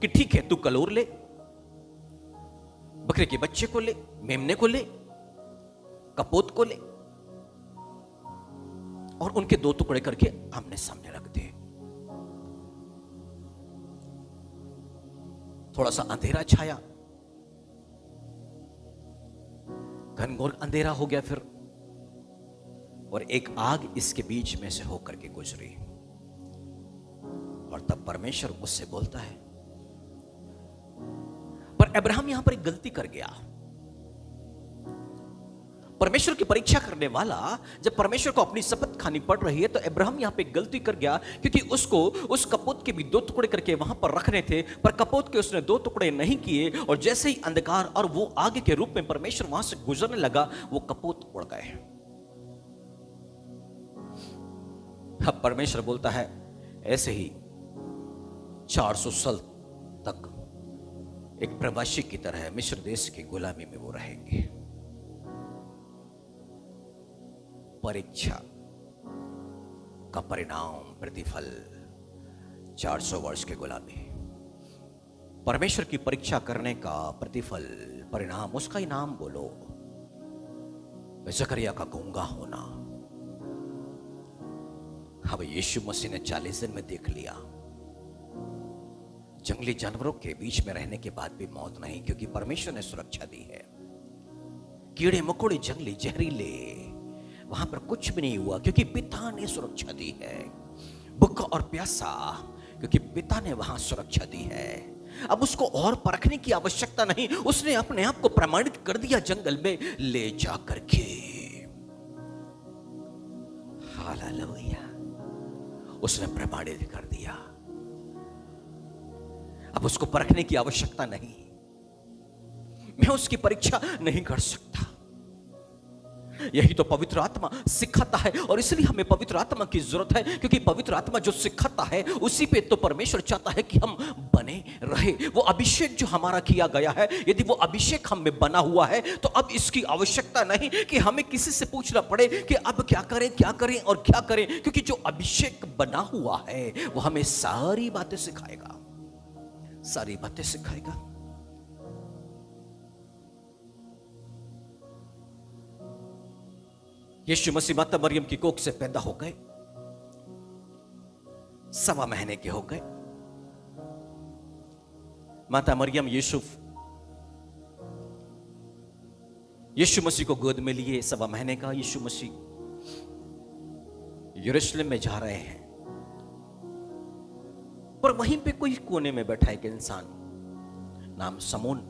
कि ठीक है, तू कलोर ले, बकरे के बच्चे को ले, मेमने को ले, कपोत को ले और उनके दो टुकड़े करके आमने सामने रख दे। थोड़ा सा अंधेरा छाया, घनघोर अंधेरा हो गया फिर, और एक आग इसके बीच में से होकर के गुजरी। और तब परमेश्वर उससे बोलता है, पर अब्राहम यहां पर एक गलती कर गया। परमेश्वर की परीक्षा करने वाला जब परमेश्वर को अपनी शपथ खानी पड़ रही है तो अब्राहम यहां पे गलती कर गया, क्योंकि उसको उस कपोत के भी दो टुकड़े करके वहां पर रखने थे, पर कपोत के उसने दो टुकड़े नहीं किए। और जैसे ही अंधकार और वो आगे के रूप में परमेश्वर वहां से गुजरने लगा, वो कपोत उड़ गए। अब परमेश्वर बोलता है ऐसे ही 400 साल तक एक प्रवासी की तरह मिस्र देश की गुलामी में वो रहेंगे। परीक्षा का परिणाम, प्रतिफल 400 वर्ष की गुलामी। परमेश्वर की परीक्षा करने का प्रतिफल, परिणाम, उसका इनाम बोलो, जकरिया का गूंगा होना। अब यीशु मसीह ने 40 दिन में देख लिया, जंगली जानवरों के बीच में रहने के बाद भी मौत नहीं, क्योंकि परमेश्वर ने सुरक्षा दी है। कीड़े मकोड़े, जंगली, जहरीले, वहां पर कुछ भी नहीं हुआ, क्योंकि पिता ने सुरक्षा दी है। भूखा और प्यासा, क्योंकि पिता ने वहां सुरक्षा दी है। अब उसको और परखने की आवश्यकता नहीं, उसने अपने आप को प्रमाणित कर दिया जंगल में ले जाकर के। हालेलुया, उसने प्रमाणित कर दिया। अब उसको परखने की आवश्यकता नहीं, मैं उसकी परीक्षा नहीं कर सकता। यही तो पवित्र आत्मा सिखाता है, और इसलिए हमें पवित्र आत्मा की जरूरत है, क्योंकि पवित्र आत्मा जो सिखाता है उसी पे तो परमेश्वर चाहता है कि हम बने रहे। वो अभिषेक जो हमारा किया गया है, यदि वो अभिषेक हम में बना हुआ है तो अब इसकी आवश्यकता नहीं कि हमें किसी से पूछना पड़े कि अब क्या करें, क्या करें और क्या करें, क्योंकि जो अभिषेक बना हुआ है वो हमें सारी बातें सिखाएगा, सारी बातें सिखाएगा। यीशु मसीह माता मरियम की कोख से पैदा हो गए, 1.25 महीने के हो गए। माता मरियम यीशु मसीह को गोद में लिए, 1.25 महीने का यीशु मसीह यरूशलेम में जा रहे हैं, पर वहीं पे कोई कोने में बैठा एक इंसान नाम समोन,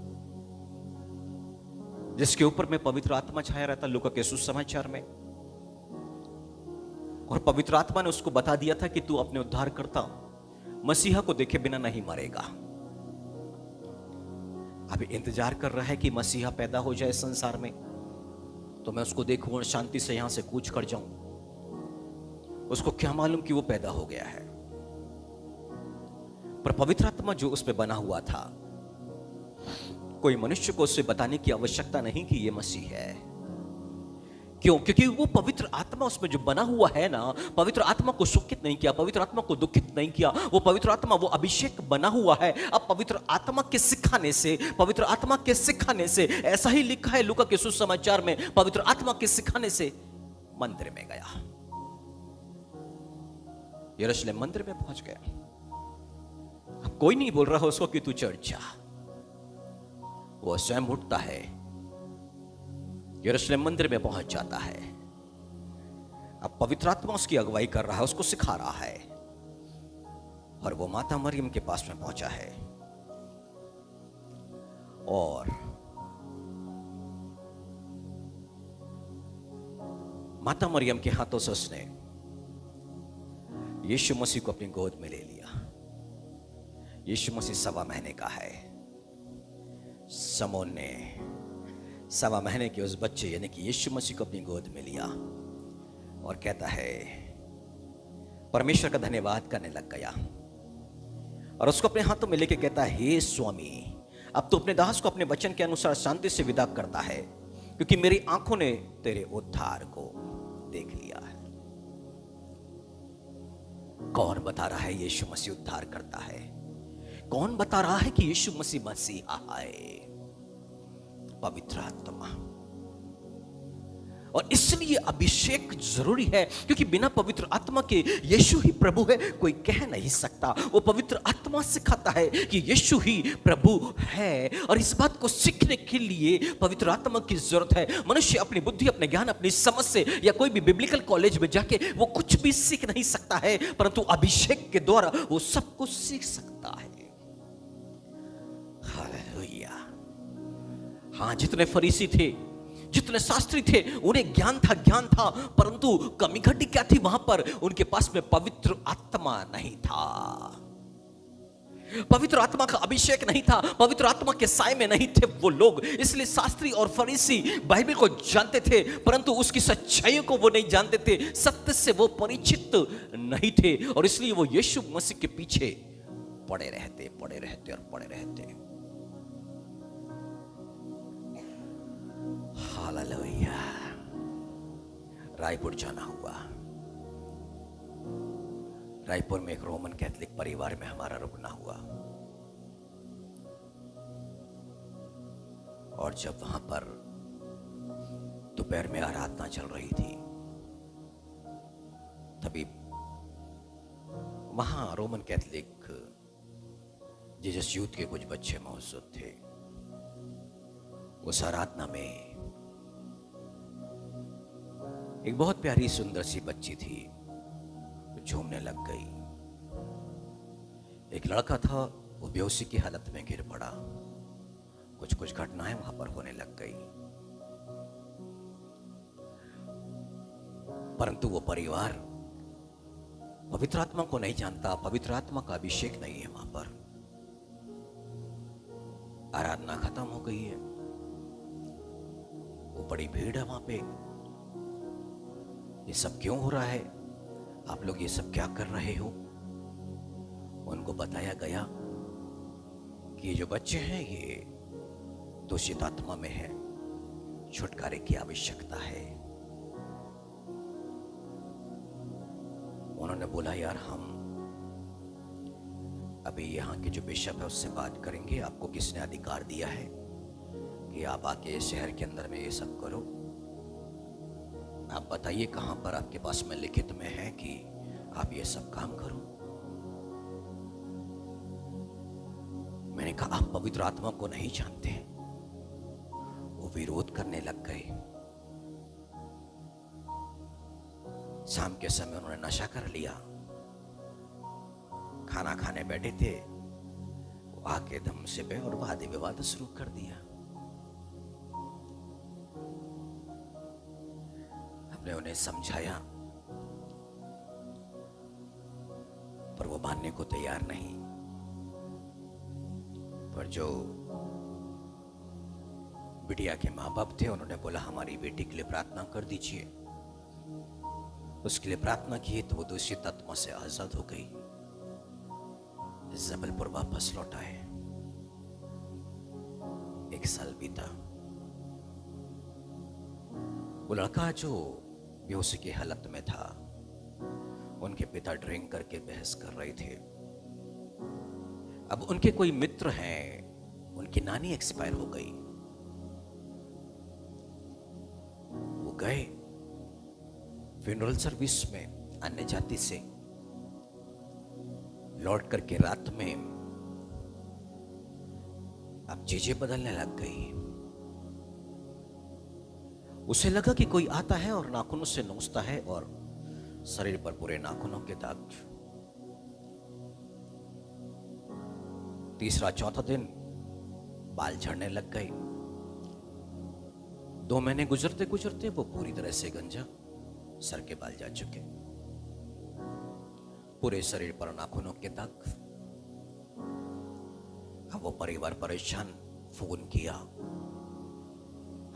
जिसके ऊपर में पवित्र आत्मा छाया रहता, लूका के सुसमाचार में। और पवित्र आत्मा ने उसको बता दिया था कि तू अपने उद्धारकर्ता मसीहा को देखे बिना नहीं मरेगा। अभी इंतजार कर रहा है कि मसीहा पैदा हो जाए संसार में, तो मैं उसको देखूं और शांति से यहां से कूच कर जाऊं। उसको क्या मालूम कि वो पैदा हो गया है, पर पवित्र आत्मा जो उस पर बना हुआ था, कोई मनुष्य को उससे बताने की आवश्यकता नहीं कि ये मसीह है। क्यों? क्योंकि वो पवित्र आत्मा उसमें जो बना हुआ है ना, पवित्र आत्मा को शोकित नहीं किया, पवित्र आत्मा को दुखित नहीं किया। वो पवित्र आत्मा, वो अभिषेक बना हुआ है। अब पवित्र आत्मा के सिखाने से, पवित्र आत्मा के सिखाने से, ऐसा ही लिखा है लूका के सुसमाचार में, पवित्र आत्मा के सिखाने से मंदिर में गया, यरूशलेम मंदिर में पहुंच गया। अब कोई नहीं बोल रहा उसको कि तू चर्च जा, वो स्वयं उठता है, यरूशलेम मंदिर में पहुंच जाता है। अब पवित्र आत्मा उसकी अगुवाई कर रहा है, उसको सिखा रहा है, और वो माता मरियम के पास में पहुंचा है, और माता मरियम के हाथों से उसने यीशु मसीह को अपनी गोद में ले लिया। यीशु मसीह 1.25 महीने का है। समोन ने 1.25 महीने के उस बच्चे यानी कि यीशु मसीह को अपनी गोद में लिया और कहता है, परमेश्वर का धन्यवाद करने लग गया, और उसको अपने हाथों में लेके कहता है, हे स्वामी, अब तो अपने दास को अपने वचन के अनुसार शांति से विदा करता है, क्योंकि मेरी आंखों ने तेरे उद्धार को देख लिया है। कौन बता रहा है यीशु मसीह उद्धार करता है? कौन बता रहा है कि यीशु मसीह मसीहा है? पवित्र आत्मा। और इसलिए अभिषेक जरूरी है, क्योंकि बिना पवित्र आत्मा के यीशु ही प्रभु है कोई कह नहीं सकता। वो पवित्र आत्मा सिखाता है कि यीशु ही प्रभु है, और इस बात को सीखने के लिए पवित्र आत्मा की जरूरत है। मनुष्य अपनी बुद्धि, अपने ज्ञान, अपनी समझ से या कोई भी बिब्लिकल कॉलेज में जाके वो कुछ भी सीख नहीं सकता है, परंतु अभिषेक के द्वारा वो सब कुछ सीख सकता है। हालेलुया। हाँ, जितने फरीसी थे, जितने शास्त्री थे, उन्हें ज्ञान था, परंतु कमी घटी क्या थी? वहां पर उनके पास में पवित्र आत्मा नहीं था, पवित्र आत्मा का अभिषेक नहीं था, पवित्र आत्मा के साए में नहीं थे वो लोग। इसलिए शास्त्री और फरीसी बाइबल को जानते थे, परंतु उसकी सच्चाइयों को वो नहीं जानते थे, सत्य से वो परिचित नहीं थे, और इसलिए वो यीशु मसीह के पीछे पड़े रहते। हालेलुया। रायपुर जाना हुआ। रायपुर में एक रोमन कैथोलिक परिवार में हमारा रुकना हुआ। और जब वहां पर दोपहर में आराधना चल रही थी, तभी वहां रोमन कैथोलिक जीसस यूथ के कुछ बच्चे मौजूद थे। उस आराधना में एक बहुत प्यारी सुंदर सी बच्ची थी, झूमने लग गई। एक लड़का था, वो बेहोशी की हालत में गिर पड़ा। कुछ कुछ घटनाएं वहां पर होने लग गई, परंतु वो परिवार पवित्र आत्मा को नहीं जानता, पवित्र आत्मा का अभिषेक नहीं है वहां पर। आराधना खत्म हो गई है, वो बड़ी भीड़ है वहां पे। ये सब क्यों हो रहा है? आप लोग ये सब क्या कर रहे हो? उनको बताया गया कि ये जो बच्चे हैं ये दूषित आत्मा में है, छुटकारे की आवश्यकता है। उन्होंने बोला, यार हम अभी यहाँ के जो बिशप है उससे बात करेंगे। आपको किसने अधिकार दिया है कि आप आके शहर के अंदर में ये सब करो? आप बताइए कहां पर आपके पास में लिखित में है कि आप ये सब काम करो? मैंने कहा, आप पवित्र आत्मा को नहीं जानते। वो विरोध करने लग गए। शाम के समय उन्होंने नशा कर लिया, खाना खाने बैठे थे, वो आके दम से पे और वाद विवाद शुरू कर दिया। हमने उन्हें समझाया, पर वो मानने को तैयार नहीं। पर जो बिटिया के माँ बाप थे, उन्होंने बोला हमारी बेटी के लिए प्रार्थना कर दीजिए। उसके लिए प्रार्थना की तो वो दूषित आत्मा से आजाद हो गई। जबलपुर वापस लौट आए। 1 साल बीता। वो लड़का जो बेहोशी की हालत में था, उनके पिता ड्रिंक करके बहस कर रहे थे। अब उनके कोई मित्र हैं, उनकी नानी एक्सपायर हो गई। वो गए फ्यूनरल सर्विस में अन्य जाति से, लौट करके रात में अब चीजें बदलने लग गई। उसे लगा कि कोई आता है और नाखूनों से नोचता है और शरीर पर पूरे नाखूनों के दाग। तीसरा चौथा दिन बाल झड़ने लग गए। 2 महीने गुजरते गुजरते वो पूरी तरह से गंजा, सर के बाल जा चुके, पूरे शरीर पर नाखूनों के दाग। अब वो परिवार परेशान, फोन किया।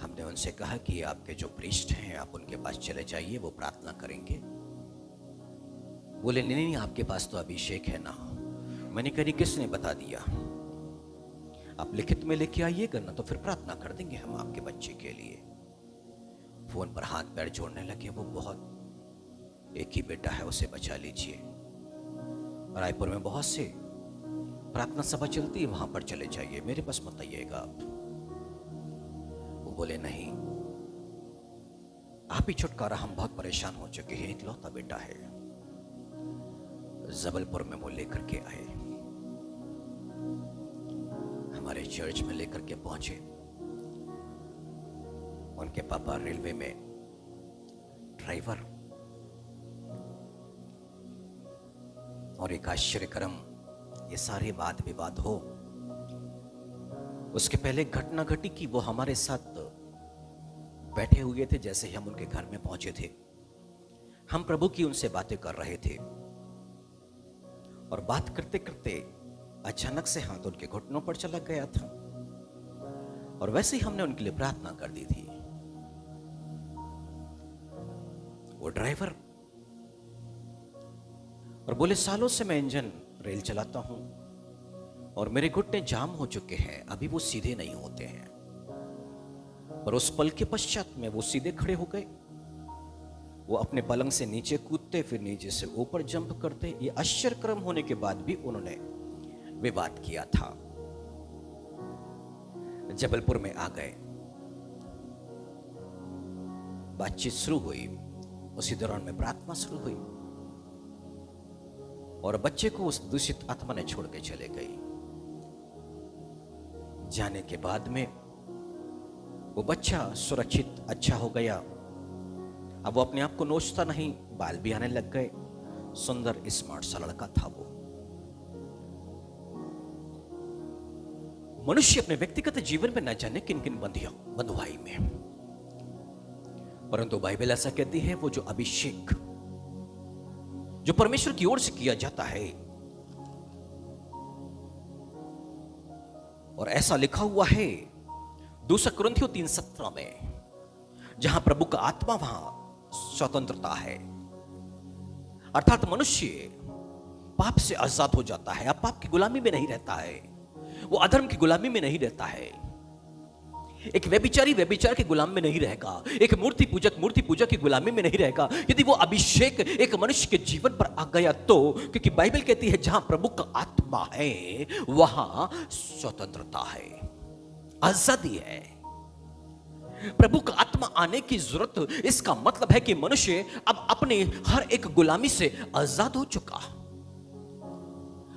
हमने उनसे कहा कि आपके जो प्रीस्ट हैं आप उनके पास चले जाइए, वो प्रार्थना करेंगे। बोले नहीं, आपके पास तो अभिषेक है ना। मैंने कहा किसने बता दिया? आप लिखित में लेके आइएगा ना, तो फिर प्रार्थना कर देंगे हम आपके बच्चे के लिए। फोन पर हाथ पैर जोड़ने लगे। वो बहुत, एक ही बेटा है, उसे बचा लीजिए। रायपुर में बहुत से प्रार्थना सभा चलती है, वहां पर चले जाइए, मेरे पास मत आइएगा आप। वो बोले नहीं, आप ही छुटकारा, हम बहुत परेशान हो चुके हैं, इकलौता बेटा है। जबलपुर में वो लेकर के आए, हमारे चर्च में लेकर के पहुंचे। उनके पापा रेलवे में ड्राइवर, और एक आश्चर्यक्रम, ये सारे वाद विवाद हो, उसके पहले घटना घटी कि वो हमारे साथ बैठे हुए थे। जैसे ही हम उनके घर में पहुंचे थे, हम प्रभु की उनसे बातें कर रहे थे, और बात करते करते अचानक से हाथ उनके घुटनों पर चला गया था, और वैसे ही हमने उनके लिए प्रार्थना कर दी थी। वो ड्राइवर और बोले, सालों से मैं इंजन रेल चलाता हूं और मेरे घुटने जाम हो चुके हैं, अभी वो सीधे नहीं होते हैं। पर उस पल के पश्चात में वो सीधे खड़े हो गए। वो अपने पलंग से नीचे कूदते, फिर नीचे से ऊपर जंप करते। ये आश्चर्यक्रम होने के बाद भी उन्होंने विवाद किया था। जबलपुर में आ गए। बातचीत शुरू हुई, उसी दौरान में प्रार्थना शुरू हुई और बच्चे को उस दूषित आत्मा ने छोड़ के चले गई। जाने के बाद में वो बच्चा सुरक्षित अच्छा हो गया। अब वो अपने आप को नोचता नहीं, बाल भी आने लग गए। सुंदर स्मार्ट सा लड़का था वो। मनुष्य अपने व्यक्तिगत जीवन में न जाने किन किन बंधुआई में, परंतु बाइबल ऐसा कहती है वो जो अभिषेक जो परमेश्वर की ओर से किया जाता है, और ऐसा लिखा हुआ है 2 कुरिन्थियों 3:17 में, जहां प्रभु का आत्मा वहां स्वतंत्रता है। अर्थात मनुष्य पाप से आजाद हो जाता है। अब पाप की गुलामी में नहीं रहता है, वो अधर्म की गुलामी में नहीं रहता है, एक व्यभिचारी व्यभिचार की गुलाम में नहीं रहेगा, एक मूर्ति पूजा की गुलामी में नहीं रहेगा। यदि वो अभिषेक एक मनुष्य के जीवन पर आ गया तो, क्योंकि बाइबल कहती है जहां प्रभु का आत्मा है वहां स्वतंत्रता है, आजादी है। प्रभु का आत्मा आने की जरूरत, इसका मतलब है कि मनुष्य अब अपने हर एक गुलामी से आजाद हो चुका,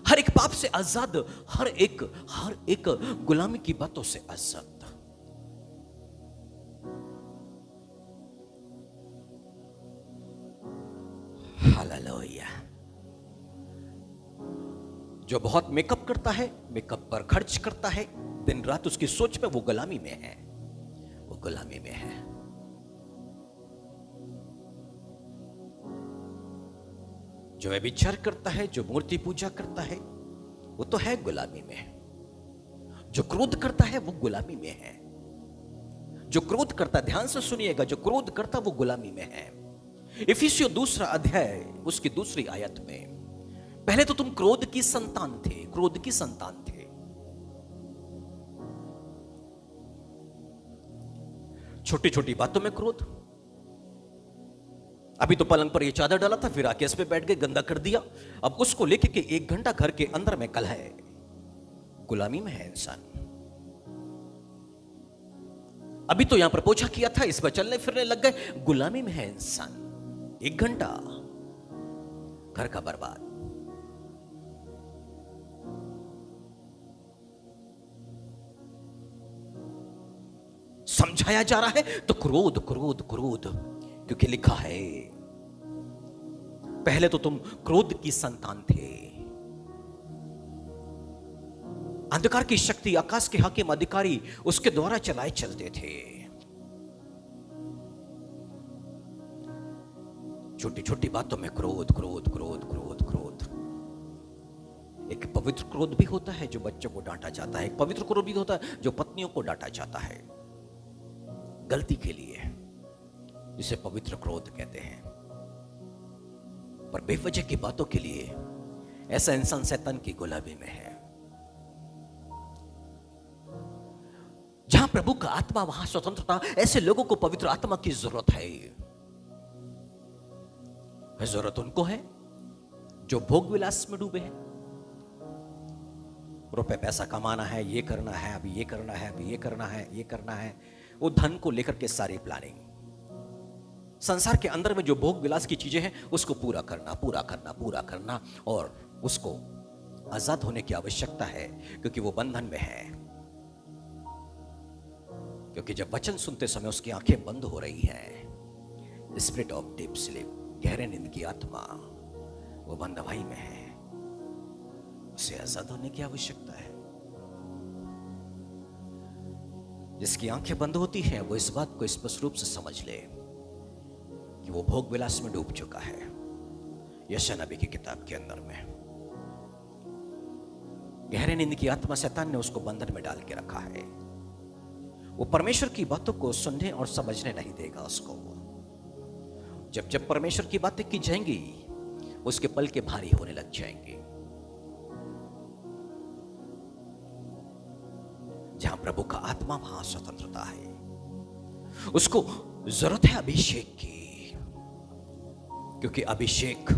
हर एक पाप से आजाद, हर एक गुलामी की बातों से आजाद। हालेलुया। जो बहुत मेकअप करता है, मेकअप पर खर्च करता है, दिन रात उसकी सोच में वो गुलामी में है, वो गुलामी में है। जो व्यभिचार करता है, जो मूर्ति पूजा करता है, वो तो है गुलामी में। जो क्रोध करता है वो गुलामी में है। जो क्रोध करता, ध्यान से सुनिएगा, जो क्रोध करता वो गुलामी में है। इफिसियों 2 अध्याय उसकी 2 आयत में, पहले तो तुम क्रोध की संतान थे, क्रोध की संतान थे। छोटी छोटी बातों में क्रोध। अभी तो पलंग पर ये चादर डाला था, फिर आके इस पे बैठ गए, गंदा कर दिया। अब उसको लेके के 1 घंटा घर के अंदर में कलह है, गुलामी में है इंसान। अभी तो यहां पर पोछा किया था, इस पर चलने फिरने लग गए, गुलामी में है इंसान। 1 घंटा घर का बर्बाद। समझाया जा रहा है तो क्रोध क्रोध क्रोध, क्योंकि लिखा है पहले तो तुम क्रोध की संतान थे। अंधकार की शक्ति, आकाश के हाकिम अधिकारी उसके द्वारा चलाए चलते थे। छोटी छोटी बातों में क्रोध क्रोध क्रोध क्रोध क्रोध। एक पवित्र क्रोध भी होता है जो बच्चों को डांटा जाता है, एक पवित्र क्रोध भी होता है जो पत्नियों को डांटा जाता है गलती के लिए, जिसे पवित्र क्रोध कहते हैं। पर बेवजह की बातों के लिए ऐसा इंसान शैतान की गुलामी में है। जहां प्रभु का आत्मा वहां स्वतंत्रता। ऐसे लोगों को पवित्र आत्मा की जरूरत है। जरूरत उनको है जो भोग विलास में डूबे हैं। रुपए पैसा कमाना है, ये करना है, अभी ये करना है, अभी ये करना है, ये करना है। वो धन को लेकर के सारी प्लानिंग, संसार के अंदर में जो भोग विलास की चीजें हैं उसको पूरा करना पूरा करना पूरा करना, और उसको आजाद होने की आवश्यकता है क्योंकि वो बंधन में है। क्योंकि जब वचन सुनते समय उसकी आंखें बंद हो रही हैं, स्पिरिट ऑफ डीप स्लीप, गहरे नींद की आत्मा, वो बंधवाई में है, उसे आजाद होने की आवश्यकता है। जिसकी आंखें बंद होती हैं वो इस बात को स्पष्ट रूप से समझ ले कि वो भोग विलास में डूब चुका है। यशायाह नबी की किताब के अंदर में गहरे नींद की आत्मा, शैतान ने उसको बंधन में डाल के रखा है। वो परमेश्वर की बातों को सुनने और समझने नहीं देगा उसको। जब जब परमेश्वर की बातें की जाएंगी उसके पल के भारी होने लग जाएंगे। जहां प्रभु का आत्मा वहां स्वतंत्रता है। उसको जरूरत है अभिषेक की, क्योंकि अभिषेक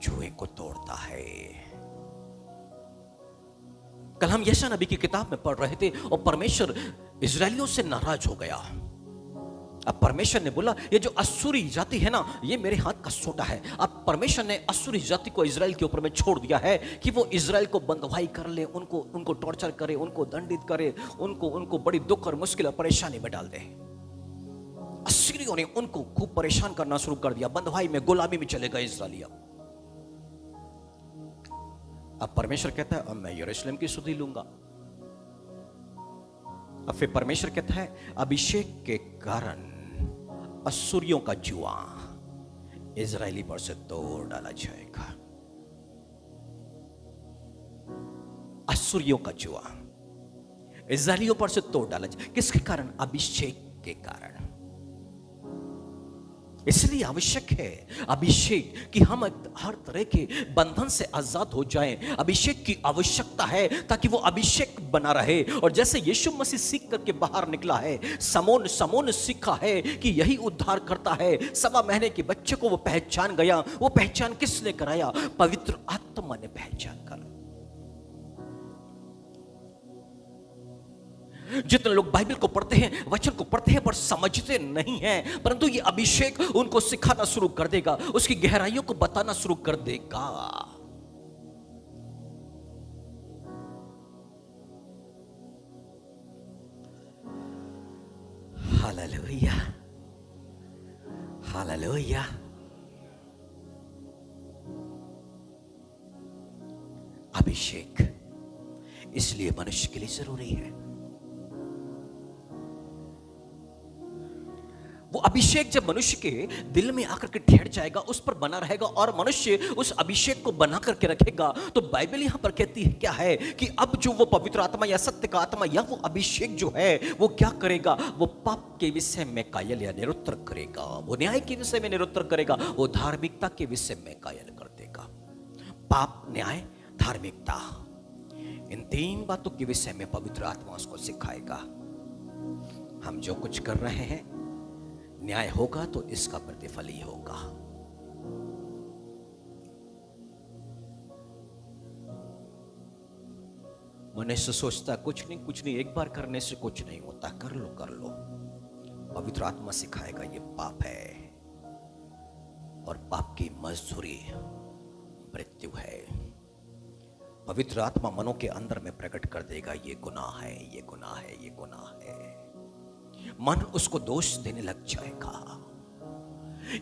जुए को तोड़ता है। कल हम यशायाह नबी की किताब में पढ़ रहे थे और परमेश्वर इजरायलियों से नाराज हो गया। अब परमेश्वर ने बोला ये जो अश्शूरी जाति है ना, ये मेरे हाथ का सोटा है। अब परमेश्वर ने अश्शूरी जाति को इजराइल के ऊपर में छोड़ दिया है कि वो इजराइल को बंधुआई कर ले, उनको टॉर्चर करे, उनको दंडित करे, उनको बड़ी दुख और मुश्किल और परेशानी में डाल दे। अश्शूरियों ने उनको खूब परेशान करना शुरू कर दिया, बंधुआई में, गुलामी में चले गए इजराइली। अब परमेश्वर कहता है अब मैं यरूशलेम की सुधि लूंगा। अब फिर परमेश्वर कहता है अभिषेक के कारण अश्शूरियों का जुआ इजरायली पर से तोड़ डाला जाएगा। अश्शूरियों का जुआ इजरायलियों पर से तोड़ डाला जाएगा। किसके कारण? अभिषेक के कारण। इसलिए आवश्यक है अभिषेक कि हम हर तरह के बंधन से आजाद हो जाएं। अभिषेक की आवश्यकता है ताकि वो अभिषेक बना रहे। और जैसे यीशु मसीह सीख करके बाहर निकला है, समोन सीखा है कि यही उद्धार करता है। 1.25 महीने के बच्चे को वो पहचान गया। वो पहचान किसने कराया? पवित्र आत्मा ने पहचान कर। जितने लोग बाइबल को पढ़ते हैं, वचन को पढ़ते हैं, पर समझते नहीं हैं, परंतु ये अभिषेक उनको सिखाना शुरू कर देगा, उसकी गहराइयों को बताना शुरू कर देगा। Hallelujah, hallelujah. अभिषेक इसलिए मनुष्य के लिए जरूरी है। वो अभिषेक जब मनुष्य के दिल में आकर के ठहर जाएगा, उस पर बना रहेगा और मनुष्य उस अभिषेक को बना करके रखेगा, तो बाइबल यहां पर कहती है क्या है कि अब जो वो पवित्र आत्मा या सत्य का आत्मा या वो अभिषेक जो है वो क्या करेगा? वो पाप के विषय में कायल या निरुत्तर करेगा, वो न्याय के विषय में निरुत्तर करेगा, वो धार्मिकता के विषय में कायल कर देगा। पाप, न्याय, धार्मिकता, इन 3 बातों के विषय में पवित्र आत्मा उसको सिखाएगा। हम जो कुछ कर रहे हैं न्याय होगा तो इसका प्रतिफल ही होगा। मनुष्य सोचता कुछ नहीं, एक बार करने से कुछ नहीं होता, कर लो। पवित्र आत्मा सिखाएगा ये पाप है और पाप की मजदूरी मृत्यु है। पवित्र आत्मा मनों के अंदर में प्रकट कर देगा ये गुनाह है, ये गुनाह है, ये गुनाह है। मन उसको दोष देने लग जाएगा।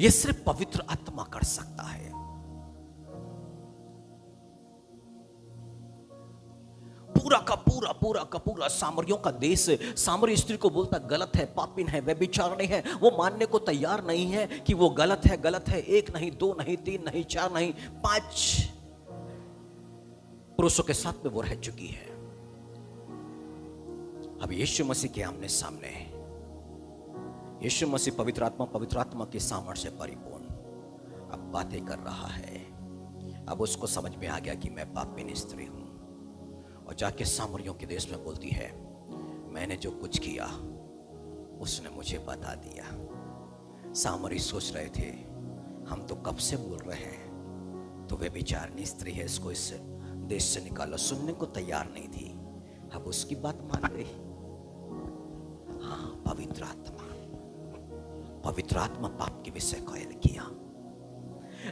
यह सिर्फ पवित्र आत्मा कर सकता है। पूरा का पूरा सामरियों का देश सामरी स्त्री को बोलता गलत है, पापिन है, व्यभिचारिणी है। वो मानने को तैयार नहीं है कि वो गलत है। 1 नहीं, 2 नहीं, 3 नहीं, 4 नहीं, 5 पुरुषों के साथ में वो रह चुकी है। अब यीशु मसीह के आमने सामने है। यीशु मसीह पवित्र आत्मा के सामर्थ्य से परिपूर्ण अब बातें कर रहा है। अब उसको समझ में आ गया कि मैं पापिन स्त्री हूं, और जाके सामरियों के देश में बोलती है मैंने जो कुछ किया उसने मुझे बता दिया। सामरी सोच रहे थे हम तो कब से बोल रहे हैं तो वे बेचारनी स्त्री है, इसको इस देश से निकालो। सुनने को तैयार नहीं थी, अब उसकी बात मान गई। हाँ, पवित्र आत्मा पाप के विषय कायल किया।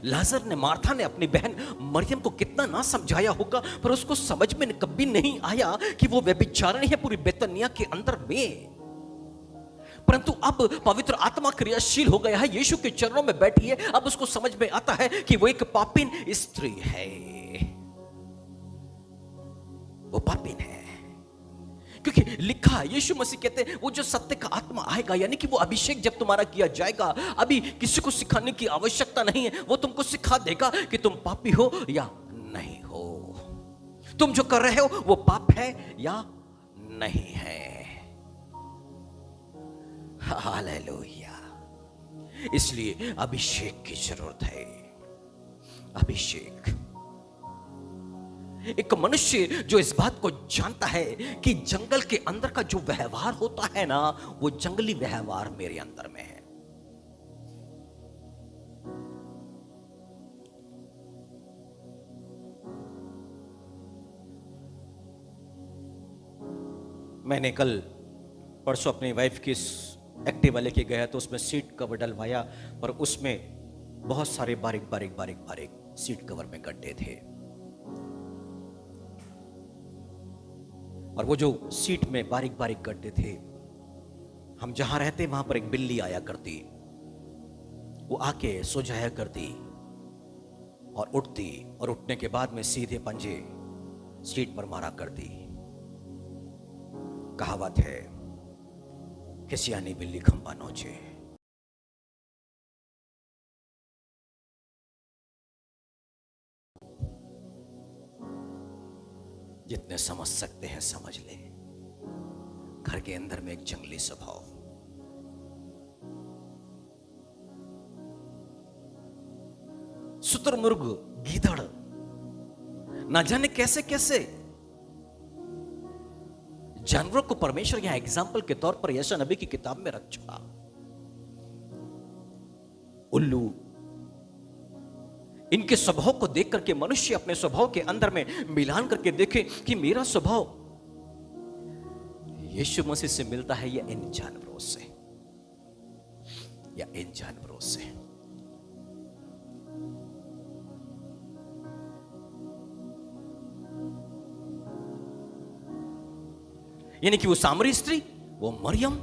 लाजर ने, मार्था ने अपनी बहन मरियम को कितना ना समझाया होगा, पर उसको समझ में कभी नहीं आया कि वो व्यभिचारिणी है पूरी बेतनिया के अंदर में। परंतु अब पवित्र आत्मा क्रियाशील हो गया है, यीशु के चरणों में बैठी है। अब उसको समझ में आता है कि वो एक पापिन स्त्री है, वो पापिन है। क्योंकि लिखा है, यीशु मसीह कहते हैं वो जो सत्य का आत्मा आएगा, यानी कि वो अभिषेक जब तुम्हारा किया जाएगा, अभी किसी को सिखाने की आवश्यकता नहीं है। वो तुमको सिखा देगा कि तुम पापी हो या नहीं हो, तुम जो कर रहे हो वो पाप है या नहीं है। हालेलुया। इसलिए अभिषेक की जरूरत है। अभिषेक, एक मनुष्य जो इस बात को जानता है कि जंगल के अंदर का जो व्यवहार होता है ना, वो जंगली व्यवहार मेरे अंदर में है। मैंने कल परसों अपनी वाइफ की एक्टिवा लेके गया तो उसमें सीट कवर डलवाया, पर उसमें बहुत सारे बारीक बारीक बारीक बारीक सीट कवर में गड्ढे थे। और वो जो सीट में बारीक बारीक गड्ढे थे, हम जहां रहते वहां पर एक बिल्ली आया करती, वो आके सो जाया करती और उठती, और उठने के बाद में सीधे पंजे सीट पर मारा करती। कहावत है कि सियानी बिल्ली खंबा नोचे। जितने समझ सकते हैं समझ ले। घर के अंदर में एक जंगली स्वभाव, शुतुरमुर्ग, गीदड़, ना जाने कैसे कैसे जानवरों को परमेश्वर यहां एग्जाम्पल के तौर पर यशायाह नबी की किताब में रख चुका। उल्लू, इनके स्वभाव को देख करके मनुष्य अपने स्वभाव के अंदर में मिलान करके देखे कि मेरा स्वभाव यीशु मसीह से मिलता है या इन जानवरों से, या इन जानवरों से। यानी कि वो सामरी स्त्री, वो मरियम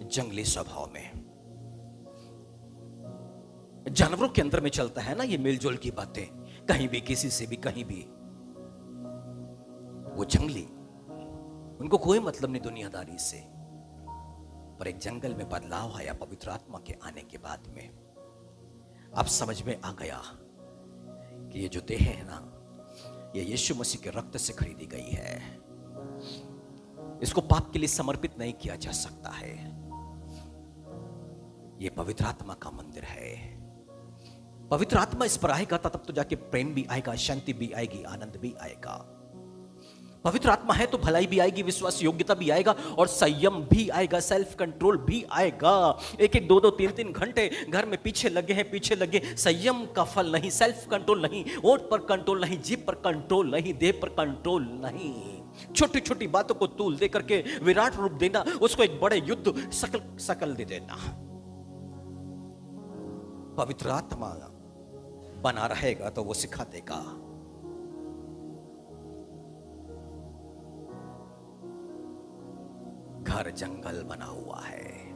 जंगली स्वभाव में, जानवरों के अंदर में चलता है ना ये मेलजोल की बातें, कहीं भी किसी से भी कहीं भी। वो जंगली, उनको कोई मतलब नहीं दुनियादारी से। पर एक जंगल में बदलाव आया पवित्र आत्मा के आने के बाद में। अब समझ में आ गया कि ये जो देह है ना, ये यीशु मसीह के रक्त से खरीदी गई है। इसको पाप के लिए समर्पित नहीं किया जा सकता है। ये पवित्र आत्मा का मंदिर है। पवित्र आत्मा इस पर आएगा तब तो जाके प्रेम भी आएगा, शांति भी आएगी, आनंद भी आएगा। पवित्र आत्मा है तो भलाई भी आएगी, विश्वास योग्यता भी आएगा, और संयम भी आएगा, सेल्फ कंट्रोल भी आएगा। एक एक दो दो तीन तीन घंटे घर में पीछे लगे, संयम का फल नहीं, सेल्फ कंट्रोल नहीं, ओठ पर कंट्रोल नहीं, जीभ पर कंट्रोल नहीं, देह पर कंट्रोल नहीं। छोटी छोटी बातों को तूल दे करके विराट रूप देना, उसको एक बड़े युद्ध सकल दे देना। पवित्र आत्मा बना रहेगा तो वो सिखा देगा। घर जंगल बना हुआ है।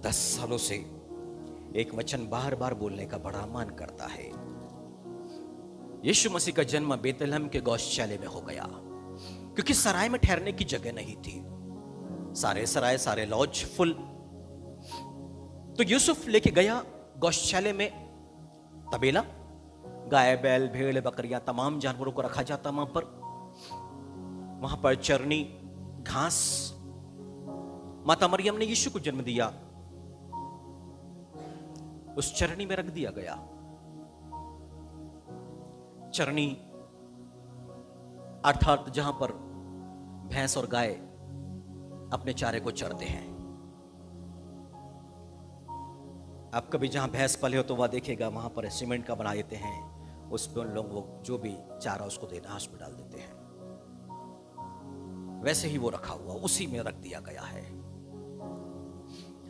दस सालों से एक वचन बार बार बोलने का बड़ा मन करता है। यीशु मसीह का जन्म बेतलहम के गौशाले में हो गया, क्योंकि सराय में ठहरने की जगह नहीं थी। सारे सराय, सारे लॉज फुल। तो यूसुफ लेके गया गौशाले में तबेला, गाय, बैल, भेड़, बकरियां, तमाम जानवरों को रखा जाता वहां पर चरनी, घास। माता मरियम ने यीशु को जन्म दिया, उस चरनी में रख दिया गया। चरनी अर्थात जहां पर भैंस और गाय अपने चारे को चरते हैं। आप कभी जहां भैंस पले हो तो वह देखेगा, वहां पर सीमेंट का बना देते हैं, उस पर उन लोग वो जो भी चारा उसको देना उसमें डाल देते हैं। वैसे ही वो रखा हुआ, उसी में रख दिया गया है।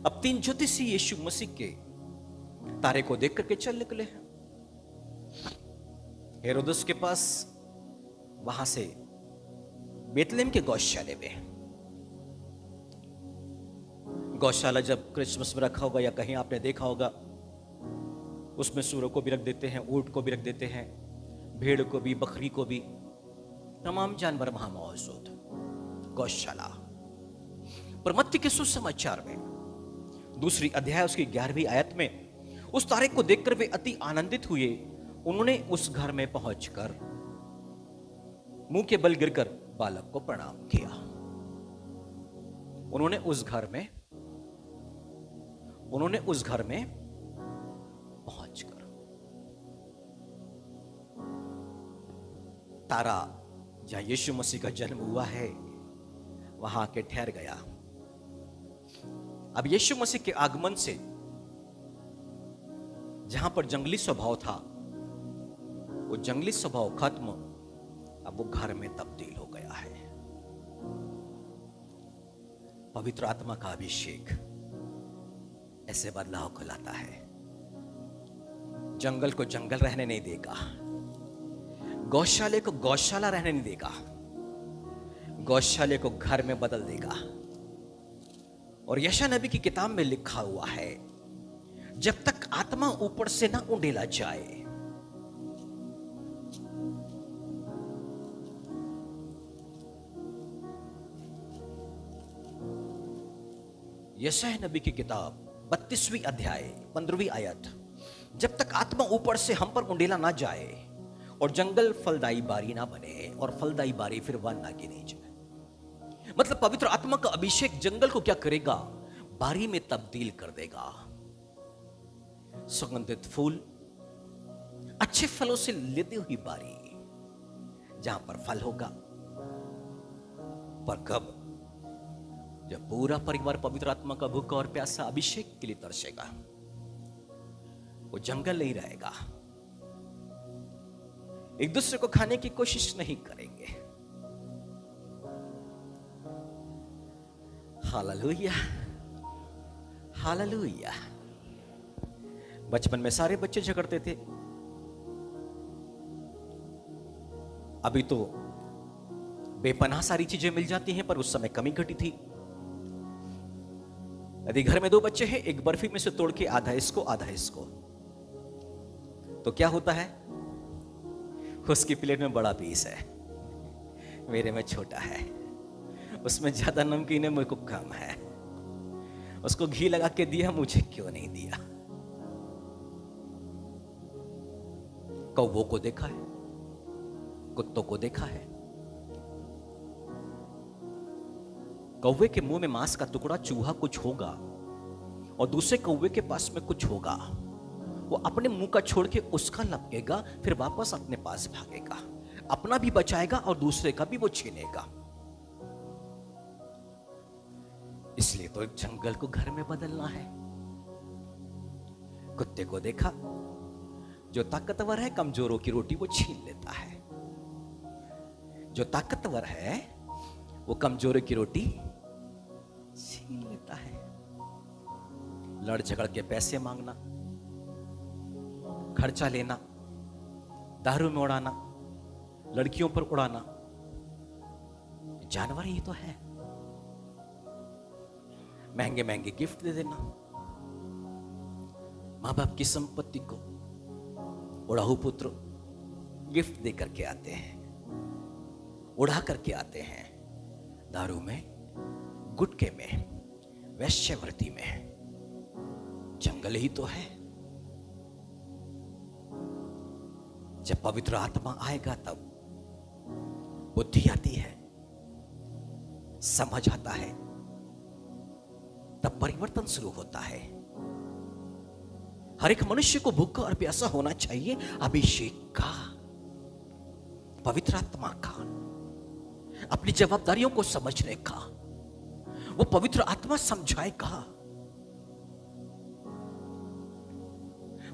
अब तीन ज्योतिषी यीशु मसीह के तारे को देख करके चल निकले हैं हेरोदस के पास, वहां से बेतलेहम के गौशाले में। गौशाला जब क्रिसमस में रखा होगा या कहीं आपने देखा होगा, उसमें सूरों को भी रख देते हैं, ऊंट को भी रख देते हैं, भेड़ को भी, बकरी को भी, तमाम जानवर वहां मौजूद। गौशाला। पर मत्ती के सुसमाचार में 2 अध्याय उसकी 11वीं आयत में उस तारे को देखकर वे अति आनंदित हुए। उन्होंने उस घर में पहुंचकर मुंह के बल गिरकर बालक को प्रणाम किया। उन्होंने उस घर में पहुंचकर तारा जहां यीशु मसीह का जन्म हुआ है वहां आके ठहर गया। अब यीशु मसीह के आगमन से जहां पर जंगली स्वभाव था वो जंगली स्वभाव खत्म, अब वो घर में तब्दील हो गया है। पवित्र आत्मा का अभिषेक ऐसे बदलाव को लाता है। जंगल को जंगल रहने नहीं देगा, गौशाले को गौशाला रहने नहीं देगा, गौशाले को घर में बदल देगा। और यशायाह नबी की किताब में लिखा हुआ है, जब तक आत्मा ऊपर से ना उंडेला जाए, यशायाह नबी की किताब 32वीं अध्याय 15वीं आयत, जब तक आत्मा ऊपर से हम पर उंडेला ना जाए और जंगल फलदाई बारी ना बने और फलदाई बारी फिर वन ना गिनी जाए। मतलब पवित्र आत्मा का अभिषेक जंगल को क्या करेगा? बारी में तब्दील कर देगा। सुगंधित फूल, अच्छे फलों से लेती हुई बारी, जहां पर फल होगा। पर कब? जब पूरा परिवार पवित्र आत्मा का भूखा और प्यासा अभिषेक के लिए तरसेगा। वो जंगल नहीं रहेगा, एक दूसरे को खाने की कोशिश नहीं करेंगे। Hallelujah, hallelujah. बचपन में सारे बच्चे झगड़ते थे, अभी तो बेपनाह सारी चीजें मिल जाती हैं, पर उस समय कमी घटी थी। यदि घर में दो बच्चे हैं, एक बर्फी में से तोड़ के आधा इसको आधा इसको, तो क्या होता है? उसकी प्लेट में बड़ा पीस है, मेरे में छोटा है, उसमें ज्यादा नमकीन है, मेरे को कम है, उसको घी लगा के दिया, मुझे क्यों नहीं दिया? कौवों को देखा है, कुत्तों को देखा है। कौवे के मुंह में मांस का टुकड़ा, चूहा कुछ होगा और दूसरे कौवे के पास में कुछ होगा, वो अपने मुंह का छोड़ के उसका लपकेगा, फिर वापस अपने पास भागेगा, अपना भी बचाएगा और दूसरे का भी वो छीनेगा। इसलिए तो जंगल को घर में बदलना है। कुत्ते को देखा, जो ताकतवर है कमजोरों की रोटी वो छीन लेता है, जो ताकतवर है वो कमजोरों की रोटी छीन लेता है। लड़ झगड़ के पैसे मांगना, खर्चा लेना, दारू में उड़ाना, लड़कियों पर उड़ाना, जानवर ही तो है। महंगे महंगे गिफ्ट दे देना, मां बाप की संपत्ति को उड़ाहू पुत्र गिफ्ट दे करके आते हैं, उड़ा करके आते हैं। दारू में, गुटके में, वैश्यवृत्ति में, जंगल ही तो है। जब पवित्र आत्मा आएगा तब बुद्धि आती है, समझ आता है, तब परिवर्तन शुरू होता है। हर एक मनुष्य को भूखा और प्यासा होना चाहिए अभिषेक का, पवित्र आत्मा का, अपनी जवाबदारियों को समझने का। वो पवित्र आत्मा समझाएगा।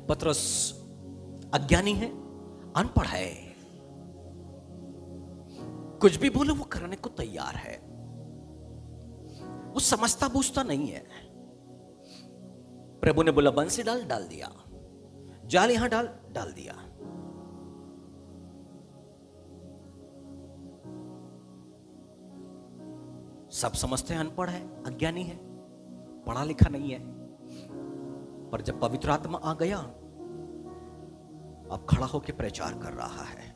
पतरस अज्ञानी है, अनपढ़ है, कुछ भी बोले वो करने को तैयार है, वो समझता बूझता नहीं है। प्रभु ने बोला बंसी डाल, डाल दिया, जाल यहां डाल, डाल दिया। सब समझते हैं अनपढ़ है, अज्ञानी है, पढ़ा लिखा नहीं है। पर जब पवित्र आत्मा आ गया, अब खड़ा होकर प्रचार कर रहा है।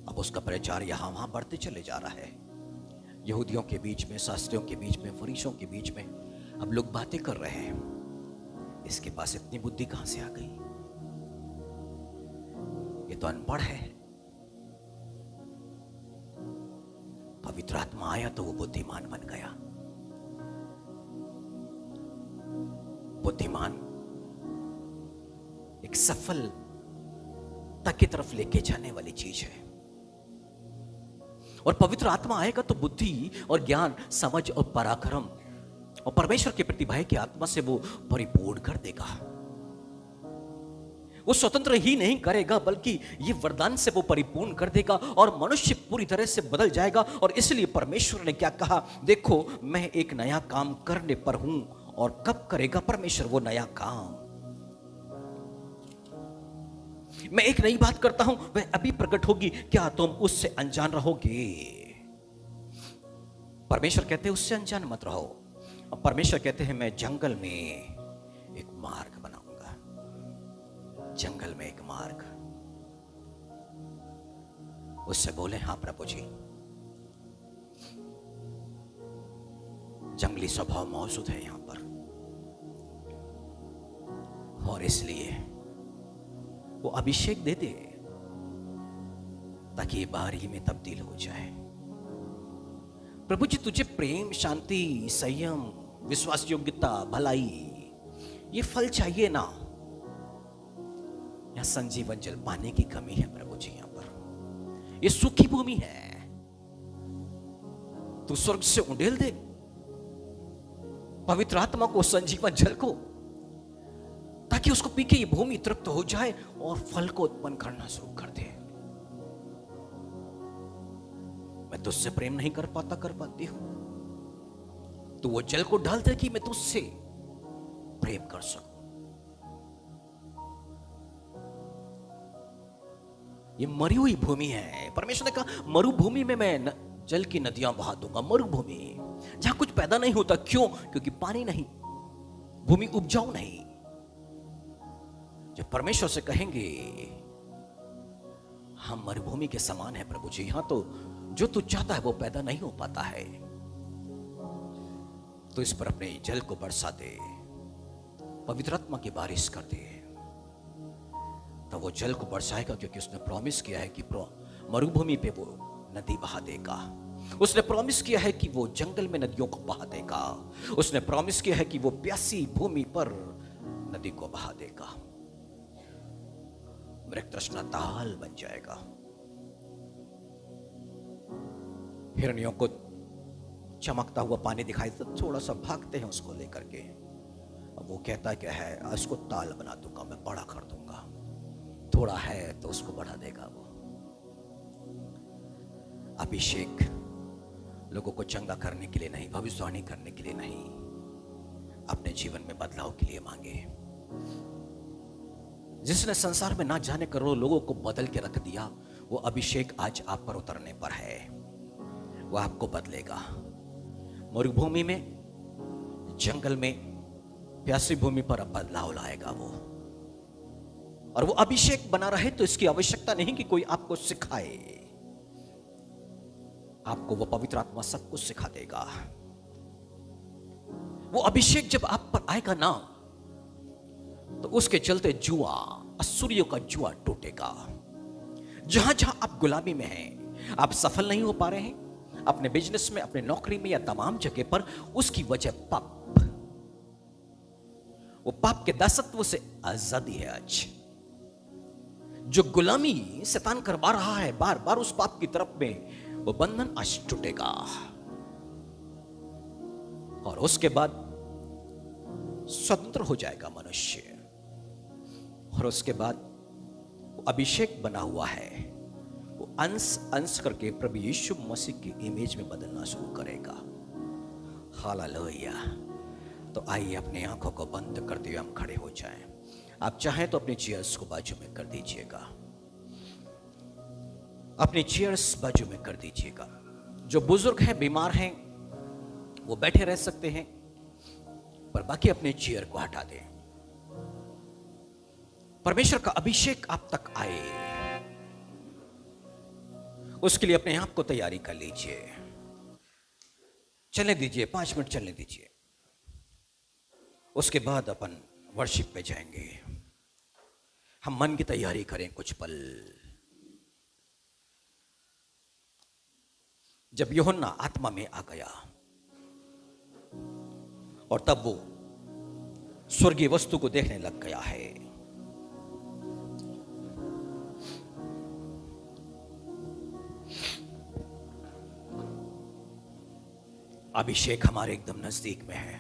अब उसका प्रचार यहां वहां बढ़ते चले जा रहा है। यहूदियों के बीच में, शास्त्रियों के बीच में, फरीसियों के बीच में अब लोग बातें कर रहे हैं, इसके पास इतनी बुद्धि कहां से आ गई? ये तो अनपढ़ है। पवित्र आत्मा आया तो वो बुद्धिमान बन गया। बुद्धिमान एक सफलता की तरफ लेके जाने वाली चीज है। और पवित्र आत्मा आएगा तो बुद्धि और ज्ञान, समझ और पराक्रम और परमेश्वर के प्रति भय की आत्मा से वो परिपूर्ण कर देगा। वो स्वतंत्र ही नहीं करेगा बल्कि ये वरदान से वो परिपूर्ण कर देगा और मनुष्य पूरी तरह से बदल जाएगा। और इसलिए परमेश्वर ने क्या कहा, देखो मैं एक नया काम करने पर हूं। और कब करेगा परमेश्वर वो नया काम? मैं एक नई बात करता हूं, वह अभी प्रकट होगी, क्या तुम उससे अनजान रहोगे? परमेश्वर कहते हैं उससे अनजान मत रहो। और परमेश्वर कहते हैं मैं जंगल में एक मार्ग बनाऊंगा, जंगल में एक मार्ग। उससे बोले हाँ प्रभु जी, जंगली स्वभाव मौजूद है यहां पर, और इसलिए वो अभिषेक दे दे ताकि ये बारी में तब्दील हो जाए। प्रभु जी तुझे प्रेम, शांति, संयम, विश्वास योग्यता, भलाई, ये फल चाहिए ना। यहां संजीवन जल पाने की कमी है प्रभु जी, यहां पर ये सूखी भूमि है। तू स्वर्ग से उंडेल दे पवित्र आत्मा को, संजीवन जल को, ताकि उसको पी के ये भूमि तृप्त हो जाए और फल को उत्पन्न करना शुरू कर दे। मैं तुझसे प्रेम नहीं कर पाती हूं, तो वो जल को डाल दे कि मैं तुझसे प्रेम कर सकूं। ये मरी हुई भूमि है। परमेश्वर ने कहा मरुभूमि में मैं जल की नदियां बहा दूंगा। मरुभूमि जहां कुछ पैदा नहीं होता, क्यों? क्योंकि पानी नहीं, भूमि उपजाऊ नहीं। जब परमेश्वर से कहेंगे हम मरुभूमि के समान है प्रभु जी, यहां तो जो तू चाहता है वो पैदा नहीं हो पाता है, तो इस पर अपने जल को बरसा दे, पवित्र आत्मा की बारिश कर दे। तो वो जल को बरसाएगा, क्योंकि उसने प्रॉमिस किया है कि मरुभूमि पे वो नदी बहा देगा। उसने प्रॉमिस किया है कि वो जंगल में नदियों को बहा देगा। उसने प्रॉमिस किया है कि वो प्यासी भूमि पर नदी को बहा देगा। मृग तृष्णा ताल बन जाएगा। हिरनियों को चमकता हुआ पानी दिखाई तो थोड़ा सा भागते हैं उसको लेकर के। अब वो कहता क्या है, इसको ताल बना दूंगा, मैं बड़ा कर दूंगा। थोड़ा है तो उसको बढ़ा देगा वो। अभिषेक लोगों को चंगा करने के लिए नहीं, भविष्यवाणी करने के लिए नहीं, अपने जीवन में बदलाव के लिए मांगे। जिसने संसार में ना जाने करोड़ों लोगों को बदल के रख दिया, वो अभिषेक आज आप पर उतरने पर है। वो आपको बदलेगा। मरुभूमि में, जंगल में, प्यासी भूमि पर अब बदलाव लाएगा वो। और वो अभिषेक बना रहे तो इसकी आवश्यकता नहीं कि कोई आपको सिखाए, आपको वो पवित्र आत्मा सब कुछ सिखा देगा। वो अभिषेक जब आप पर आएगा ना, तो उसके चलते जुआ, असुरियों का जुआ टूटेगा। जहां जहां आप गुलामी में हैं, आप सफल नहीं हो पा रहे हैं अपने बिजनेस में, अपने नौकरी में या तमाम जगह पर, उसकी वजह पाप, वो पाप के दासत्व से आजादी है। आज जो गुलामी शैतान करवा रहा है बार बार उस पाप की तरफ में, वो बंधन आज टूटेगा। और उसके बाद स्वतंत्र हो जाएगा मनुष्य। और उसके बाद वो अभिषेक बना हुआ है, वो अंश अंश करके प्रभु यीशु मसीह की इमेज में बदलना शुरू करेगा। हालेलुया। तो आइए अपनी आंखों को बंद करते हुए हम खड़े हो जाएं। आप चाहें तो अपनी चेयर्स को बाजू में कर दीजिएगा, अपनी चेयर्स बाजू में कर दीजिएगा। जो बुजुर्ग हैं, बीमार हैं, वो बैठे रह सकते हैं, पर बाकी अपने चेयर को हटा दें। परमेश्वर का अभिषेक आप तक आए, उसके लिए अपने आप को तैयारी कर लीजिए। चलने दीजिए, 5 मिनट चलने दीजिए। उसके बाद अपन वर्शिप पे जाएंगे। हम मन की तैयारी करें कुछ पल। जब यूहन्ना आत्मा में आ गया और तब वो स्वर्गीय वस्तु को देखने लग गया है। अभिषेक हमारे एकदम नजदीक में है।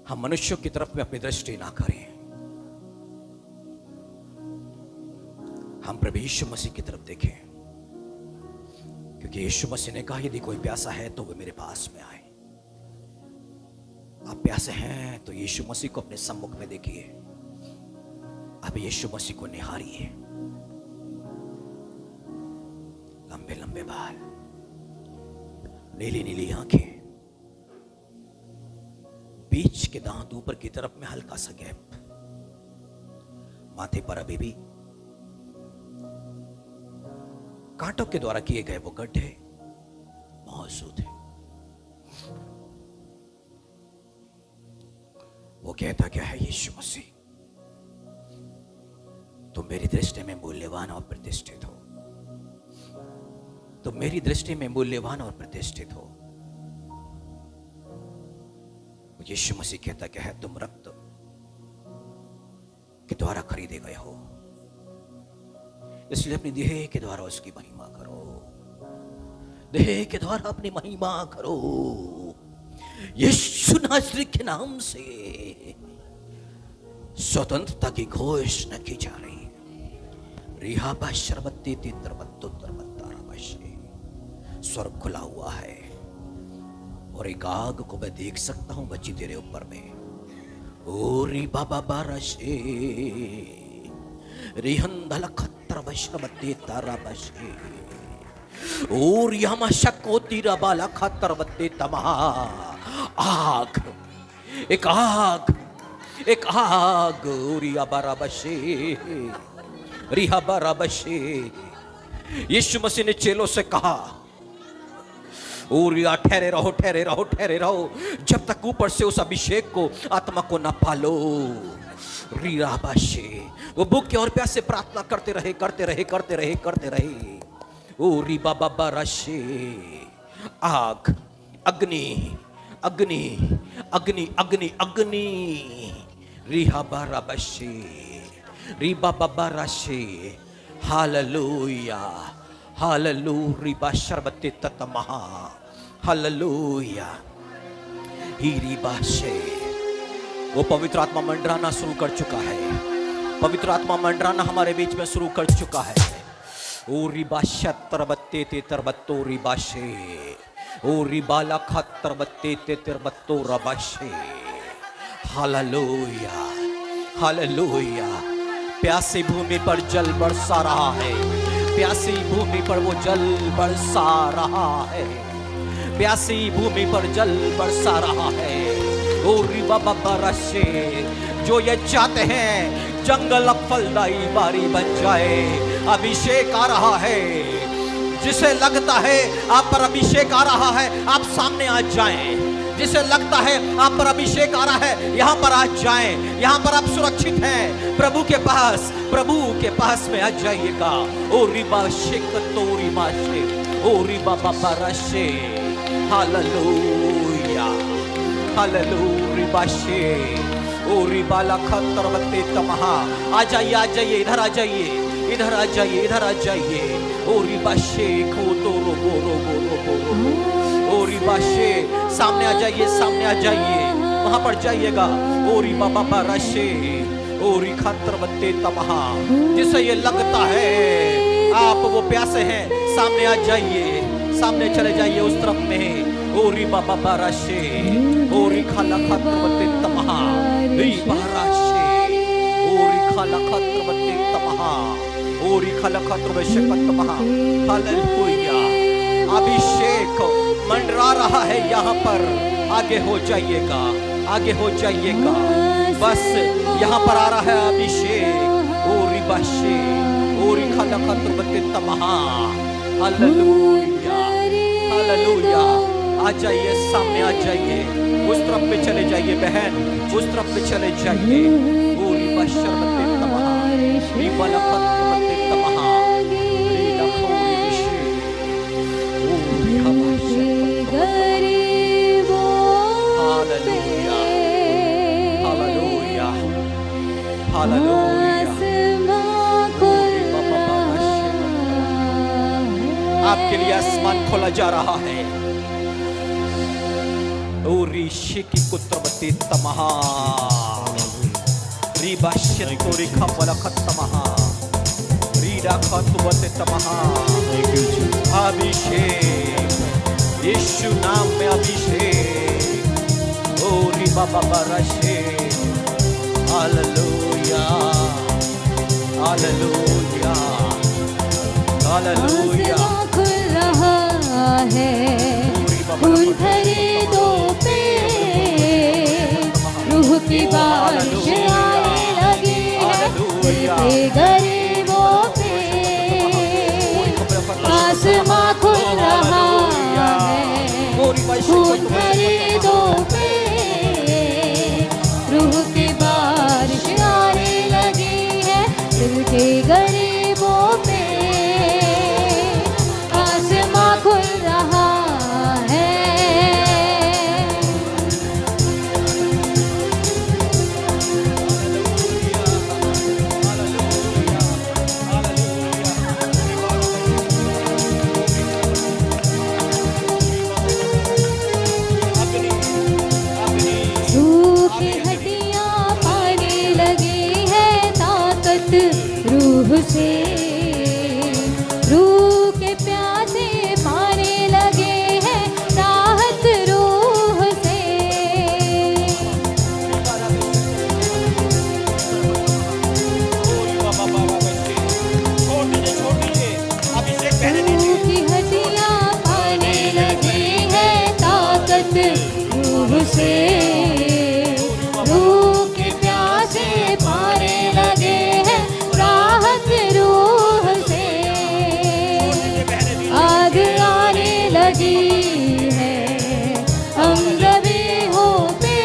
हम मनुष्यों की तरफ में अपनी दृष्टि ना करें, हम प्रभु यीशु मसीह की तरफ देखें, क्योंकि यीशु मसीह ने कहा यदि कोई प्यासा है तो वो मेरे पास में आए। आप प्यासे हैं तो यीशु मसीह को अपने सम्मुख में देखिए, आप यीशु मसीह को निहारिए। लंबे लंबे बाल, नीली नीली आंखें, बीच के दांत ऊपर की तरफ में हल्का सा गैप, माथे पर अभी भी कांटों के द्वारा किए गए वो गड्ढे मौजूद है। वो कहता क्या है, यीशु मसीह तुम मेरी दृष्टि में मूल्यवान और प्रतिष्ठित हो, तुम मेरी दृष्टि में मूल्यवान और प्रतिष्ठित हो। यीशु मसीह कहता क्या है, तुम रक्त के द्वारा खरीदे गए हो, इसलिए अपनी देह के द्वारा उसकी महिमा करो, देह के द्वारा अपनी महिमा करो। यीशु नासरी के नाम से स्वतंत्रता की घोषणा की जा रही है। रिहाबा शरबत्ती तित्रबत्तो तरबत्ताराबशे, स्वर्ग खुला हुआ है और एक आग को मैं देख सकता हूं बच्ची तेरे ऊपर में। ओ री बाबा बारशे रिहंदल खत्र वैष्णवते ताराबशे, और यमा शकोती रबाला खत्र वत्ते तमहा। आग, एक आग, एक आग, रिया बाराबशे रिहा बाराबशे। यीशु मसीह ने चेलों से कहा, और ठहरे रहो, ठहरे रहो, ठहरे रहो, जब तक ऊपर से उस अभिषेक को, आत्मा को न पालो। रीराबाशे, वो भूखे और प्यासे प्रार्थना करते रहे, करते रहे, करते रहे, करते रहे। ओ री बाबा बाराशे, आग, अग्नि, अग्नि, अग्नि, अग्नि, अग्नि। रिहा बाराबशे, री बाबा बाराशे। Hallelujah, hallelujah. रिबा शरबते ततमहा, हालेलुया। हीरी बाशे, वो पवित्र आत्मा मंडराना शुरू कर चुका है, पवित्र आत्मा मंडराना हमारे बीच में शुरू कर चुका है। ओ रिबा शत्रबत्ते ते तरबत्तो रिबाशे, ओ रिबाला खत्रबत्ते ते तरबत्तो रबाशे। Hallelujah, hallelujah. प्यासी भूमि पर जल बरसा रहा है, प्यासी भूमि पर वो जल बरसा रहा है, प्यासी भूमि पर जल बरसा रहा है। ओ रिबा बाबा रशे, जो ये चाहते हैं जंगल अब फलदाई बारी बन जाए। अभिषेक आ रहा है, जिसे लगता है आप पर अभिषेक आ रहा है, आप सामने आ जाएं। जिसे लगता है आप पर अभिषेक आ रहा है, यहां पर आ जाएं। यहां पर आप सुरक्षित हैं, प्रभु के पास, प्रभु के पास में आ जाइएगा। ओ रिबा शेक तोरी माशे, ओ रिबा बाबा रशे। Hallelujah, hallelujah. रिबा शे, ओ रिबाला खत्रबत्ते तमहा। आ जाइए, आ जाइए, इधर आ जाइए, इधर आ जाइए, इधर आ जाइए। ओ रिबा शे खो तो रो गो रो गो रो गो रो। ओ रिबा शे, सामने आ जाइए, सामने आ जाइए, वहां पर जाइएगा। ओ रिबा बाबा रशे, ओ री खत्रबत्ते तमहा। जिसे ये लगता है आप वो प्यासे हैं, सामने आ जाइए, सामने चले जाइए उस तरफ में। ओ री बाबा बारशे, ओ री खाला खत्रबत्ते तमहा, री बारशे, ओ री खाला खत्रबत्ते तमहा, ओ री खाला खत्रबत्ते तमहा। हालेलुया। अभिषेक मंडरा रहा है यहाँ पर। आगे हो जाइएगा, आगे हो जाइएगा, बस यहाँ पर आ रहा है अभिषेक। ओ री बाशे, ओ री खाला खत्रबत्ते तमहा। Hallelujah, hallelujah. आ जाइए, सामने आ जाइए, उस तरफ पे चले जाइए बहन, उस तरफ पे चले जाइए। ओ रिबा शरबत्ते तमहा, रिबा लखत्रबत्ते तमहा, री लखोरी विशे, ओ रिबा शरबत्ते। Hallelujah, hallelujah, hallelujah. आपके लिए आसमान खोला जा रहा है। ओ ऋषि की कुत्रबत्ती तमहा, री बाश्यतो री खपला खत्तमहा, री मीरा खतुबते तमहा अभिषेक यीशु नाम में अभिषेक ओ रिबा बाबा रशे हालेलुया हालेलुया हालेलुया आसमां खुल रहा है फूल भरे दो पे रूह की बारिश आने लगी है दिल के गरीबों पे आसमां खुल रहा है फूल भरे दो पे रूह की बारिश आने लगी है दिल के गरीबों पे आसमां खुल रहा है सूखी हड्डियां पाने लगी है ताकत रूह से रूह के प्यासे पाने लगे हैं राहत रूह से सूखी हड्डियां पाने लगी है ताकत रूह से रूह के प्यासे पाने लगे हैं राहत रूह से आग आने लगी है अमरबीहों पे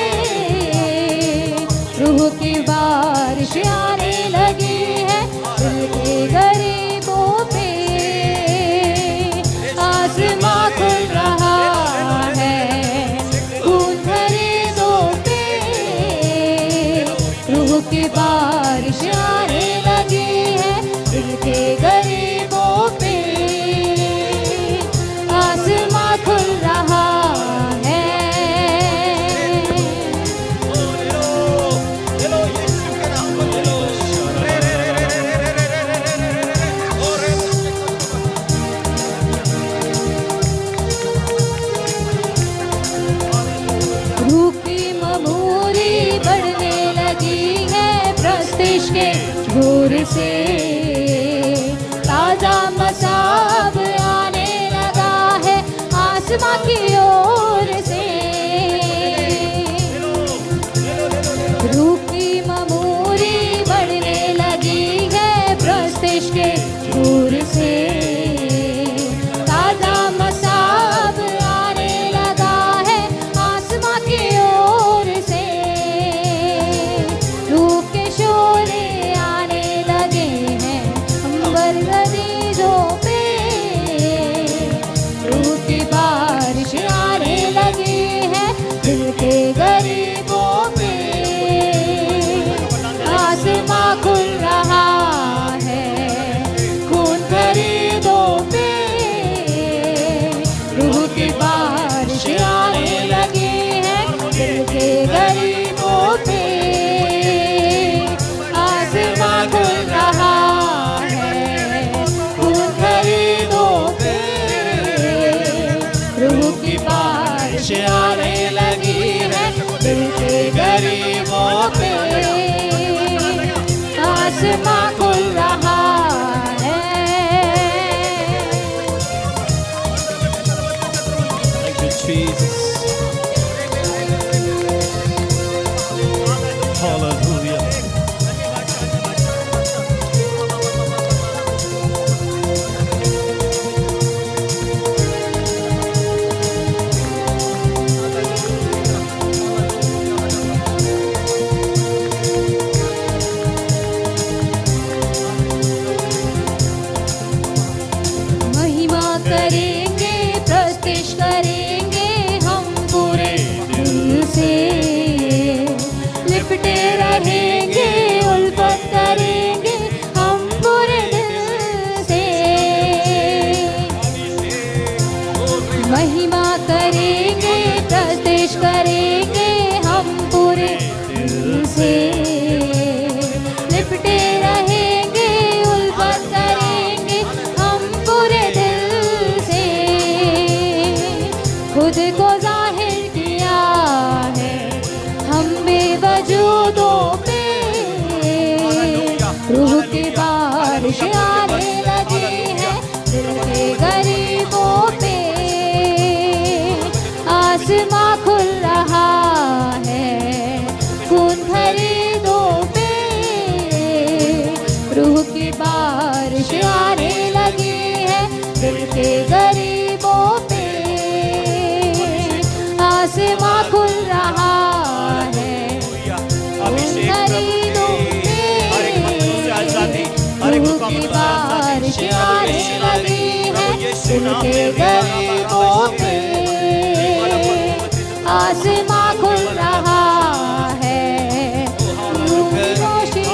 रूह की बारिश आने लगी है दिल के गरीबों पे आसमां खुल रहा है खून भरे दो पे रूह की बारिश आने लगी है दिल के गरीबों पे आसमां खुल रहा है रूह की ममूरी बढ़ने लगी है प्रस्तिश के घूर से ताजा मसाब आने लगा है आसमां की ओर से रूह की ममूरी बढ़ने लगी है प्रस्तिश के घूर से ताजा मसाब आने लगा है आसमां की ओर से रूह के शोरे आने लगे हैं अंबर गरीजों पे रूह की बारिश आने लगी है दिल के गरीबों पे आसमां खुल रहा है खून खरीदों पे रूह की बारिश आने लगी है दिल के गरीबों पे आसमां खुल रहा है खून खरीदों पे रूह की बारिश आने लगी है दिल के गरीबों पे आसमां खुल रहा है Thank you, Jesus. Hallelujah. महिमा करेंगे प्रस्तिश करेंगे हम पूरे दिल से लिपटे रहेंगे उल्फत करेंगे हम पूरे दिल से महिमा करेंगे प्रस्तिश करेंगे हम पूरे दिल से लिपटे रहेंगे उल्फत करेंगे खुद को जाहिर किया है हम बेवजूदों पे रूह की बारिश आने लगी है दिल के गरीबों पे आसमां खुल रहा है खून खरीदों पे रूह की बारिश आने लगी है दिल के गरीबों पे आसमां खुल रहा है अभिषेक खरीदों पे रूह की बारिश आने लगी है दिल के गरीबों पे आसमां खुल रहा है रूह की रोशनी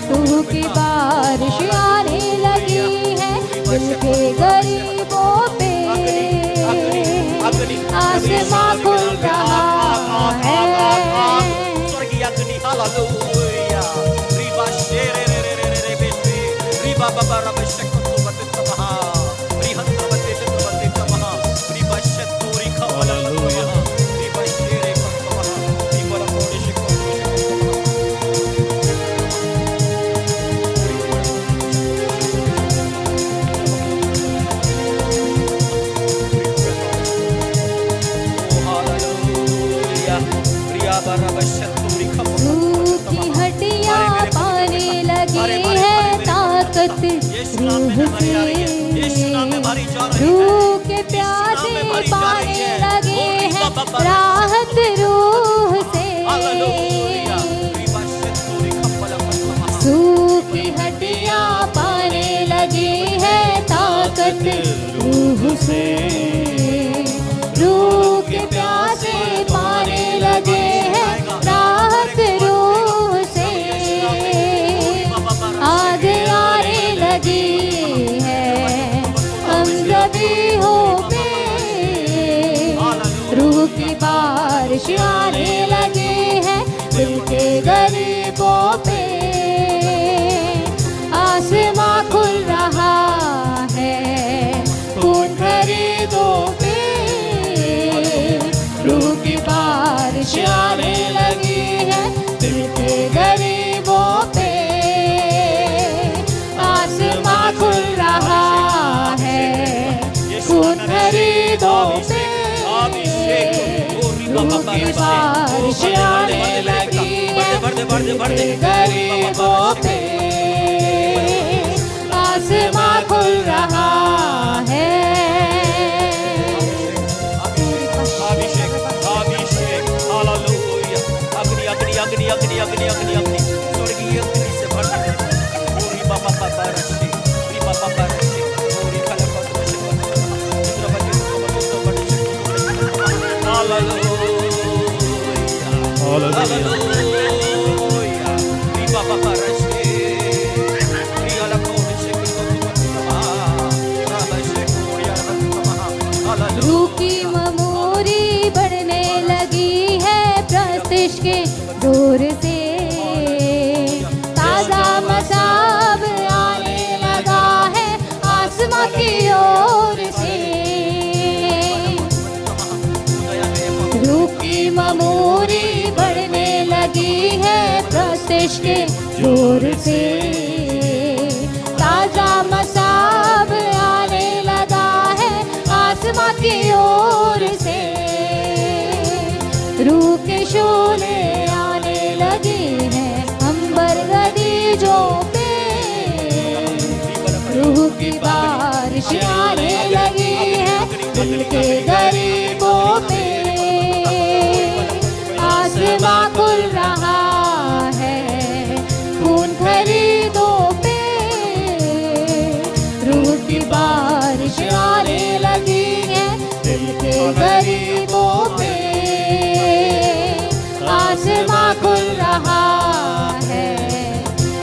रूह की बारिश आने लगी है दिल के गरीबों पे आसमां खुल रहा है स्वर्गीय अग्नि हालेलुया रिबा शेरे रे रे रे रे बेटे रिबा बाबा रब शक्तो बते तमहा रिहंत्र बते तमहा रिबा शतोरी खवला हालेलुया रिबा शेरे तमहा रिबा रब शक्तो हालेलुया प्रिया रब शतोरी खवला रूह की हड्डियां पाने लगी है ताकत रूह से रूह के प्यासे पाने लगे हैं राहत रूह से रूह की हड्डियां पाने लगी है ताकत रूह से रूह के प्यासे पाने लगे हैं राहत रूह से आग आने लगी है हम सभी हो पे रूह की बारिश आने लगी है दिल के गरीबों पे आसमां खुल रहा है खून खरीदों पे रूह की बारिश आने लगी है दिल के गरीबों पे आसमां खुल रहा है खून खरीदों पे रूह की बारिश आने लगी है दिल के गरीबों पे आसमां खुल रहा है अभिषेक अभिषेक हालेलुया अग्नि अग्नि अग्नि अग्नि अग्नि अग्नि अग्नि स्वर्गीय अग्नि से भर दे पूरी बाबा बाबा रशी पूरी बाबा बाबा रशी पूरी कला को तुझे इंद्र बजे तो बड़े हालेलुया हालेलुया पूरी बाबा बाबा रशी पूरी कला को तुझे हालेलुया रूह की ममूरी बढ़ने लगी है प्रस्तिश के जोर से ताजा मसाब आने लगा है आसमां की ओर से रूह की ममूरी बढ़ने लगी है प्रस्तिश के जोर से ताजा मसाब आने लगा है आसमां की ओर से रूह के शोले आने लगे हैं अंबर गदीजों पे रूह की बारिश आने लगी है दिल के गरीबों पे आसमां खुल रहा है खून खरीदों पे रूह की बारिश आने लगी है दिल के गरीबों पे आसमां खुल रहा है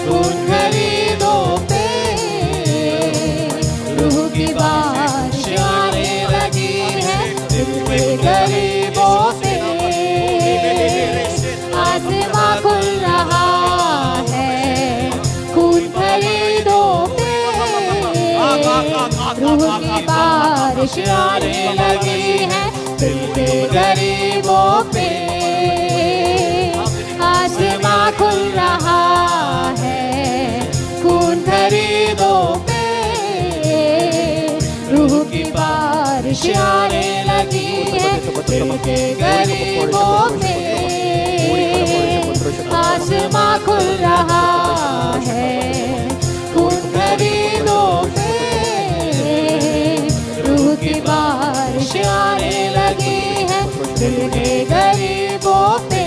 खून खरीदों पे रूह की बारिश आने लगी है दिल के गरीबों पे आसमां खुल रहा है खून खरीदों पे रूह की बारिश आने लगी है दिल के गरीबों पे। आसमां खुल रहा है खून खरीदों पे। रूह की बारिश आने लगी है दिल के गरीबों पे। आसमां खुल रहा है खून खरीदों पे। रूह की बारिश आने लगी है दिल के गरीबों पे।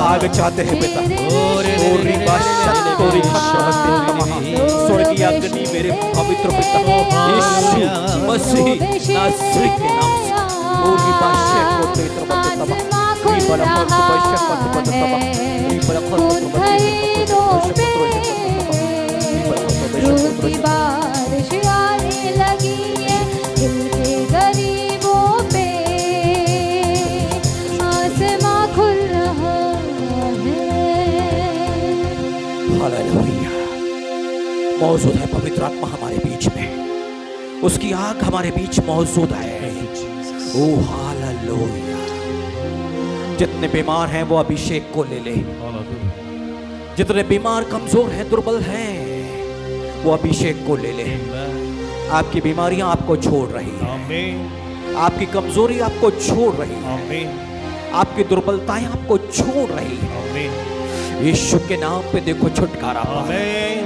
आग चाहते हैं पिता, स्वर्गीय अग्नि मेरे पवित्र पिता यीशु मसीह नासरी के नाम से रूह की बारिश आने लगी है दिल के गरीबों पे। आसमां खुल रहा है। हालेलुया। मौजूद है पवित्र आत्मा हमारे बीच में, उसकी आग हमारे बीच मौजूद है। ओ हालेलुया। जितने बीमार हैं वो अभिषेक को ले ले। जितने बीमार कमजोर हैं दुर्बल हैं वो अभिषेक को ले ले। आपकी बीमारियां आपको छोड़ रही हैं, आपकी कमजोरी आपको छोड़ रही है, आपकी दुर्बलताएं आपको छोड़ रही है। यीशु के नाम पे देखो छुटकारा पाए।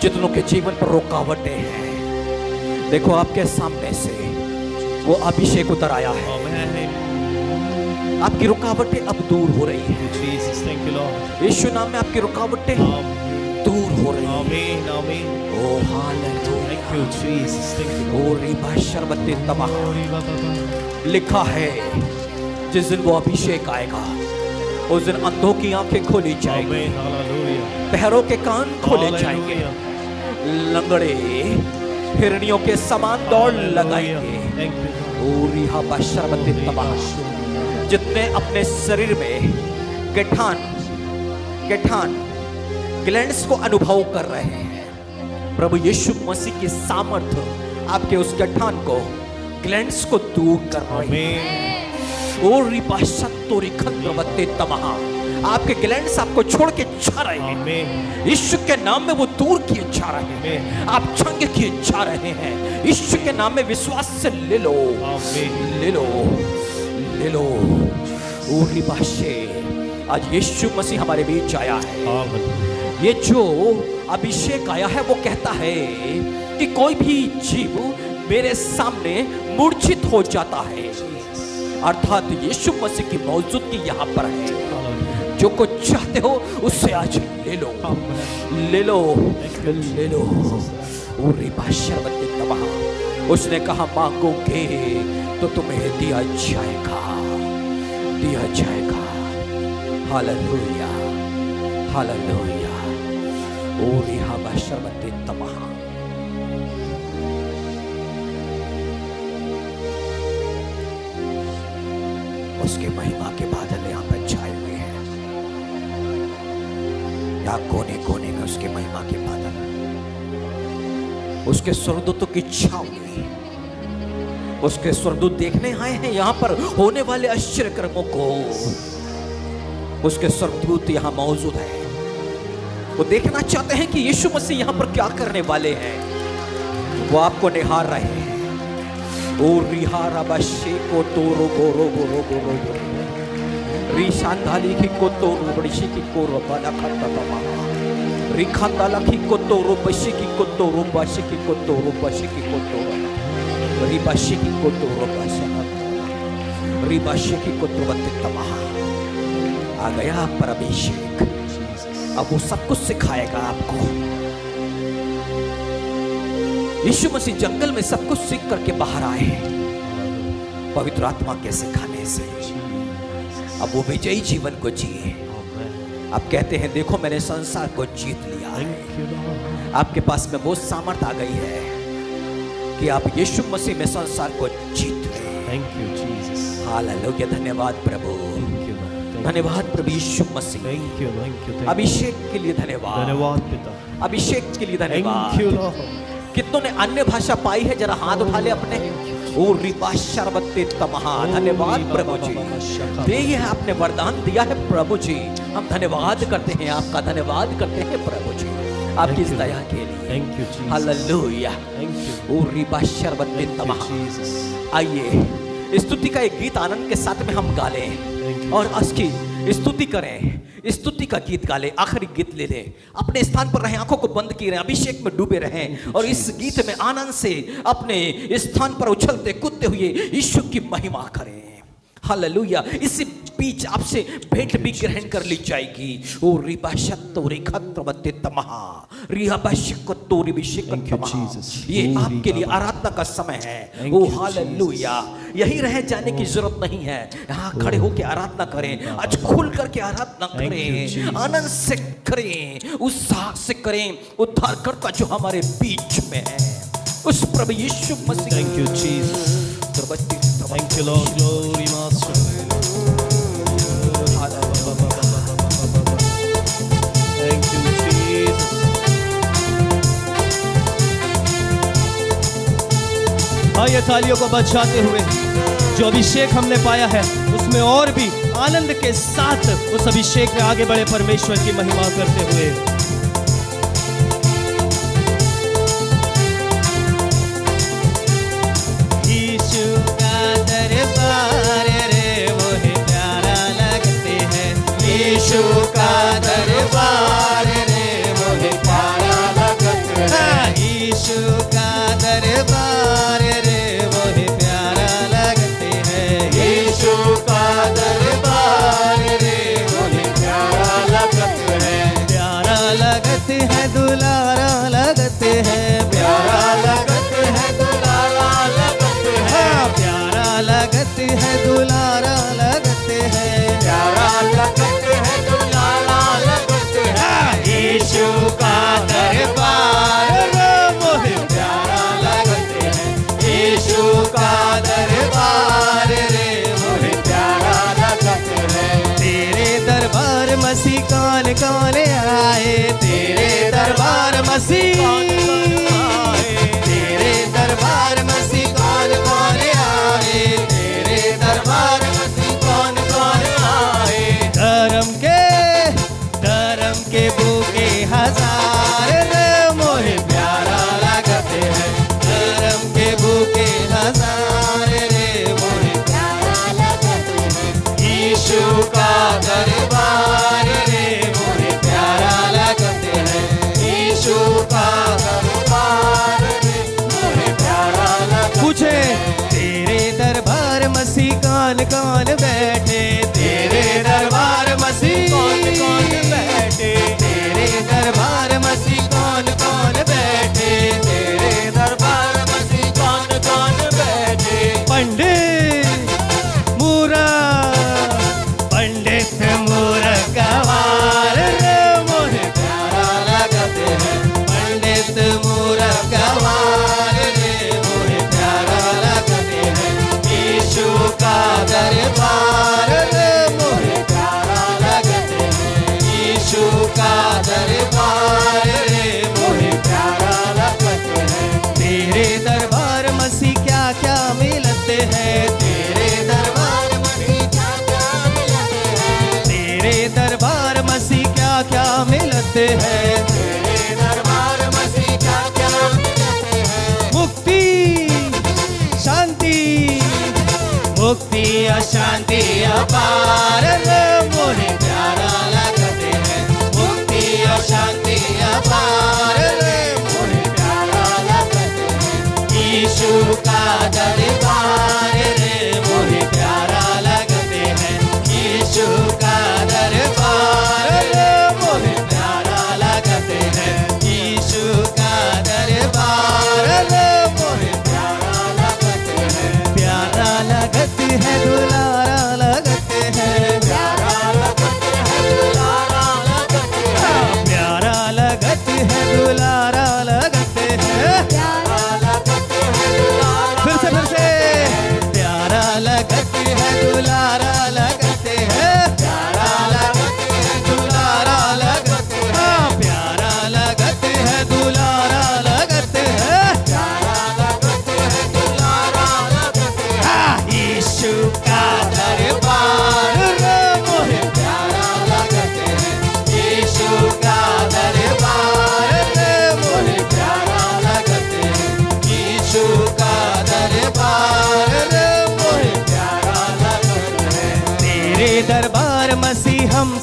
जितनों के जीवन पर रुकावटें हैं देखो आपके सामने से वो अभिषेक उतर आया है। आपकी रुकावटें अब दूर हो रही हैं। यीशु नाम में आपकी रुकावटें दूर हो रही हैं। ओ हालेलुया। ओ रिबा शरबते तबाह। लिखा है जिस दिन वो अभिषेक आएगा उस दिन अंधों की आंखें खोली जाएंगी, बहरों के कान खोले जाएंगे, लंगड़े हिरनियों के समान दौड़ लगाएंगे। ओ रिहा बशरबते तबाह। जितने अपने शरीर में गठान ग्लैंड्स को अनुभव कर रहे हैं, प्रभु यीशु मसीह की सामर्थ्य आपके उस गठान को ग्लैंड्स को दूर कर रही है। और आपके ग्लैंड्स आपको छोड़ के जा रहे हैं। यीशु के नाम में वो दूर किए जा रहे हैं, आप चंगे किए जा रहे हैं। यीशु के नाम में विश्वास से ले लो, ले लो, ले लो। आज यीशु मसीह हमारे बीच आया है। ये जो अभिषेक आया है वो कहता है कि कोई भी जीव मेरे सामने मूर्छित हो जाता है, अर्थात यीशु मसीह की मौजूदगी यहाँ पर है। जो कुछ चाहते हो उससे आज ले लो, ले लो, ले लो। उसने कहा मांगोगे तो तुम्हें दिया जाएगा, दिया जाएगा। Hallelujah, hallelujah. और यहाँ बशरबते तबाह। उसके महिमा के बादल यहाँ पर छाए हुए हैं। यहाँ कोने कोने में उसके महिमा के बादल, उसके स्वर्गदूतों की छावनी, उसके स्वर्गदूत देखने आए हैं यहाँ पर होने वाले आश्चर्य कर्मों को। उसके स्वर्गदूत यहाँ मौजूद है, वो देखना चाहते हैं कि यीशु मसीह यहाँ पर क्या करने वाले हैं। वो आपको निहार रहे हैं। और रिहारा बशे को तोरो गोरो गोरो गोरो रिशांदाली की को तोरो बड़शी की को रबाला खाता तमा रिखांदाला की को तोरो बशी की को तोरो बशी की को तोरो बशी की को तोरो रिबाशी की को तोरो बशी रिबाशी की को तोरो तमा। आ गया पर अभिषेक, अब वो सब कुछ सिखाएगा आपको। यीशु मसीह जंगल में सब कुछ सीख करके बाहर आए पवित्र आत्मा के सिखाने से। अब वो विजयी जीवन को जिए। आप कहते हैं देखो मैंने संसार को जीत लिया है। आपके पास में वो सामर्थ आ गई है कि आप यीशु मसीह में संसार को जीत लें। हालेलुया, धन्यवाद प्रभु। धन्यवाद प्रभु यीशु मसीह, थैंक यू अभिषेक के लिए धन्यवाद, धन्यवाद पिता, अभिषेक के लिए थैंक धन्यवाद। यू लॉर्ड, कितनों ने अन्य भाषा पाई है? जरा हाथ उठा ले अपने। ओ रिबा शरबत्ते तमहा, धन्यवाद प्रभु जी, दे ये आपने वरदान दिया है प्रभु जी, हम धन्यवाद करते हैं आपका, धन्यवाद करते हैं प्रभु जी आपकी इस दया के लिए। Thank you Jesus, hallelujah. Thank you ओ रिबा शरबत्ते तमहा। जीसस, आइए स्तुति का एक गीत आनंद के साथ में हम गा लें और उसकी स्तुति करें, स्तुति का गीत गा लें, आखिरी गीत ले लें, अपने स्थान पर रहें, आंखों को बंद किए रहें, अभिषेक में डूबे रहें और इस गीत में आनंद से अपने स्थान पर उछलते कूदते हुए यीशु की महिमा करें। हालेलुया। इसी बीच आपसे भेंट भी ग्रहण कर ली जाएगी। ओ रिबा शत्तोरी खत्रवत्ते तमहा, रिबा शिकत्तोरी बिशिकत्तमहा। ये आपके लिए आराधना का समय है। ओ हालेलुया। यही रह जाने की जरूरत नहीं है, यहाँ खड़े होकर आराधना करें, आज खुल करके आराधना करें, आनंद से करें, उत्साह से करें। उद्धारकर्ता जो हमारे बीच में है, उस प्रभु यीशु मसीह। Thank you Jesus, thank you Lord, glory master, thank you Jesus. आइए तालियों को बजाते हुए जो अभिषेक हमने पाया है उसमें और भी आनंद के साथ उस अभिषेक में आगे बढ़े, परमेश्वर की महिमा करते हुए। यीशु का दरबार रे मोहे प्यारा लगते हैं, यीशु का दरबार रे मोहे प्यारा लगते हैं, यीशु का दरबार रे मोहे प्यारा लगते हैं, यीशु का दरबार रे मोहे प्यारा लगते हैं, प्यारा लगते हैं, दुलारा लगते हैं, प्यारा लगते हैं, दुलारा लगते हैं, प्यारा लगते हैं, दुलारा लगते हैं, प्यारा लगते हैं, दुलारा लगते हैं, यीशु का दरबार रे मोहे प्यारा लगते हैं, यीशु का दरबार रे मोहे प्यारा लगते हैं। तेरे दरबार मसीह कौन कौन आए, तेरे दरबार मसीह आए, तेरे दरबार मसीह कौन कौन आए, तेरे दरबार मसीह कौन कौन आए। धर्म के भूखे हजार रे मोहे प्यारा लगते हैं, धर्म के भूखे हजार रे मोहे प्यारा लगते हैं, यीशु का दरबार रे मोहे प्यारा लगते हैं, यीशु का दरबार रे मोहे प्यारा लगते हैं। पूछे तेरे दरबार मसीह कौन कौन बैठे, तेरे दरबार मसीह कौन कौन बैठे, तेरे दरबार मसीह कौन कौन बैठे, तेरे दरबार मसीह कौन कौन बैठे। पंडित मूरा, पंडित मूरा गवार रे मोहे प्यारा लगते हैं, पंडित मूरा गवार रे मोहे प्यारा लगते हैं, यीशु का दरबार रे मोहे प्यारा लगते हैं, यीशु का दरबार रे मोहे प्यारा लगते हैं। तेरे दरबार मसीह क्या क्या मिलते हैं, तेरे दरबार मसीह क्या क्या मिलते हैं, तेरे दरबार मसीह क्या क्या मिलते हैं, तेरे दरबार मसीह क्या क्या मिलते हैं। मुक्ति शांति, मुक्ति अशांति अपार रे मोहे प्यारा लगते हैं, मुक्ति अशांति अपार रे मोहे प्यारा लगते हैं, यीशु का दरबार रे मोहे प्यारा लगते हैं, यीशु का दरबार रे मोहे प्यारा लगते हैं, यीशु का दरबार रे मोहे प्यारा लगते हैं, प्यारा लगते हैं, दुलारा लगते हैं, प्यारा लगते हैं, दुलारा लगते हैं, प्यारा लगते हैं, दुलारा लगते हैं, प्यारा लगते हैं, दुलारा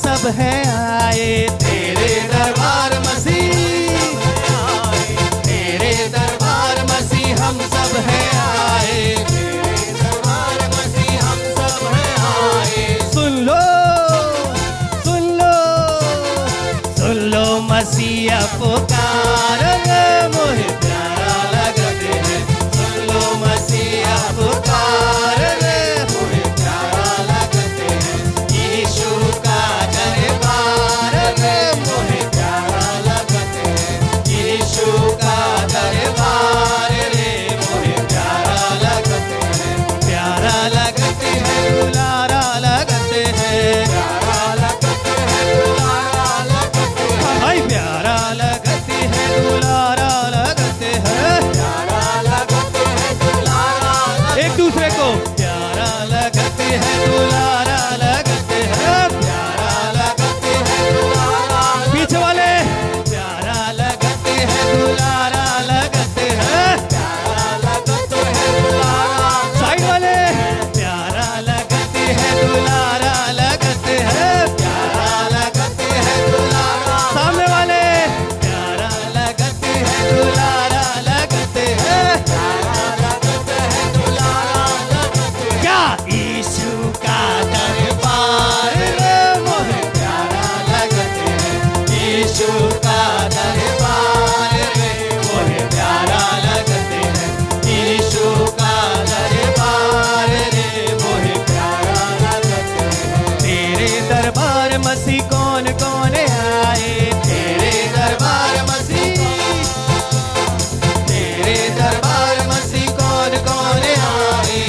सब हैं आए तेरे दरबार मसीह, तेरे दरबार मसीह हम सब हैं आए, तेरे दरबार मसीह हम सब हैं आए। सुन लो सुन लो सुन लो मसीहा पुकार मोहे प्यारा लगते हैं, सुन लो मसीहा पुकार मोहे प्यारा लगते हैं, यीशु का दरबार मोहे प्यारा लगते हैं, यीशु का दरबार रे मोहे प्यारा लगते हैं, प्यारा लगते हैं दुलारा लगते हैं, प्यारा लगते हैं दुलारा लगते हैं, हाय प्यारा लगते हैं दुलारा लगते हैं, प्यारा लगते हैं दुलारा, एक दूसरे को प्यारा लगते हैं दुलारा लगते हैं, प्यारा लगते हैं दुलारा, पीछे वाले प्यारा लगते हैं दुलारा लगते हैं, प्यारा लगते हैं दुलारा, साइड वाले प्यारा लगते हैं दुलारा लगते हैं, प्यारा लगते हैं दुलारा, सामने वाले प्यारा लगते हैं दुलारा लगते हैं, प्यारा लगते हैं दुलारा लगते हैं, क्या यीशु का दरबार रे मोहे प्यारा लगते हैं, यीशु का दरबार रे मोहे प्यारा लगते हैं, यीशु का दरबार रे मोहे प्यारा लगते हैं। तेरे दरबार मसीह कौन कौन आए, तेरे दरबार मसीह, तेरे दरबार मसीह कौन कौन आए,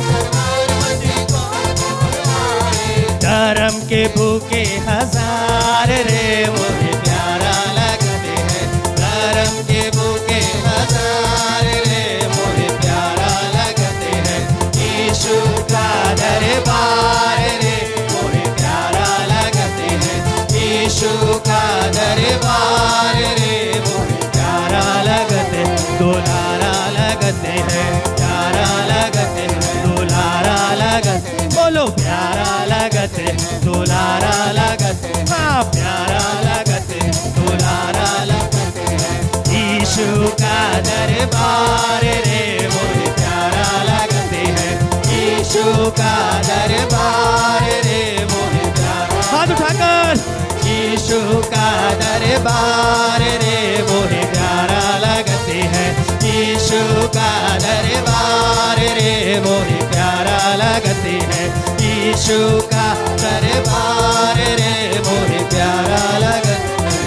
दरबार मसीह कौन कौन आए, धर्म के भूखे हजार रे मोहे प्यारा लगते हैं, धर्म के भूखे हजार रे मोहे प्यारा लगते हैं, यीशु का दरबार रे मोहे प्यारा लगते हैं, यीशु का दरबार रे मोहे प्यारा लगते हैं, दुलारा लगते हैं, प्यारा लगते हैं, दुलारा लगते, बोलो प्यारा लगते हैं, दुलारा लगते, हाँ प्यारा लगते हैं, दुलारा लगते हैं, यीशु का दरबार रे मोहे प्यारा लगते हैं, यीशु का दरबार रे मोहे प्यारा, हाथ उठाकर यीशु का दरबार रे मोहे प्यारा लगते हैं, यीशु का दरबार रे मोहे प्यारा लगते हैं, यीशु का दरबार रे मोहे प्यारा लगते,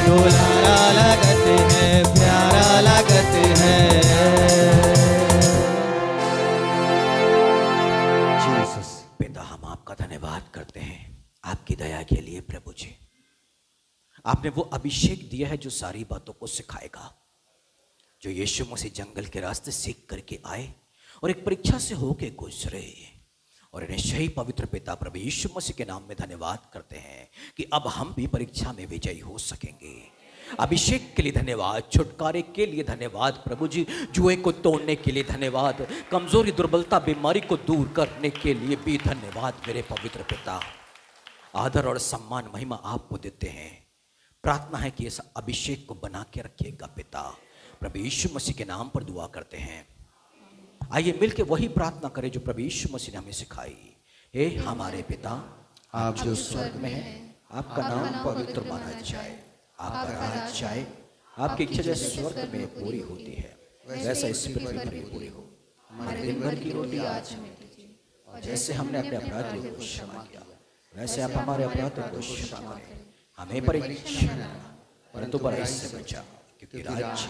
दुलारा लगते हैं, प्यारा लगते हैं। पिता हम आपका धन्यवाद करते हैं आपकी दया के लिए प्रभु जी, आपने वो अभिषेक दिया है जो सारी बातों को सिखाएगा, जो यीशु मसीह जंगल के रास्ते सीख करके आए और एक परीक्षा से होके गुजरे, और इन्हें सही पवित्र पिता प्रभु यीशु मसीह के नाम में धन्यवाद करते हैं कि अब हम भी परीक्षा में विजयी हो सकेंगे। अभिषेक के लिए धन्यवाद, छुटकारे के लिए धन्यवाद प्रभु जी, जुए को तोड़ने के लिए धन्यवाद, कमजोरी दुर्बलता बीमारी को दूर करने के लिए भी धन्यवाद मेरे पवित्र पिता। आदर और सम्मान महिमा आपको देते हैं। प्रार्थना है कि इस अभिषेक को बना के रखिएगा पिता, प्रभु यीशु मसीह के नाम पर दुआ करते हैं। आइए मिलके वही प्रार्थना करें जो प्रभु यीशु मसीह ने हमें सिखाई। हे हमारे पिता आप जो स्वर्ग में हैं, आपका नाम पवित्र माना जाए, आपका राज आए, आपकी इच्छा जैसे स्वर्ग में पूरी होती है वैसा इस पृथ्वी पर भी पूरी हो। हमारे दिन भर की रोटी आज हमें दीजिए, और जैसे हमने अपने अपराधियों को क्षमा किया वैसे आप हमारे अपराधों को क्षमा करें, हमें परीक्षा न परंतु बुराई से बचा, क्योंकि राज्य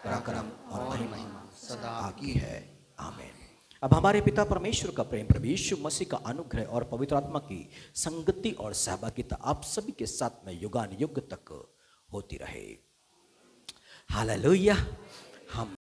पराक्रम और महिमा सदा आपकी है, आमीन। अब हमारे पिता परमेश्वर का प्रेम, प्रभु यीशु मसीह का अनुग्रह और पवित्र आत्मा की संगति और सहभागिता आप सभी के साथ में युगान युग तक होती रहे। हालेलुया। हम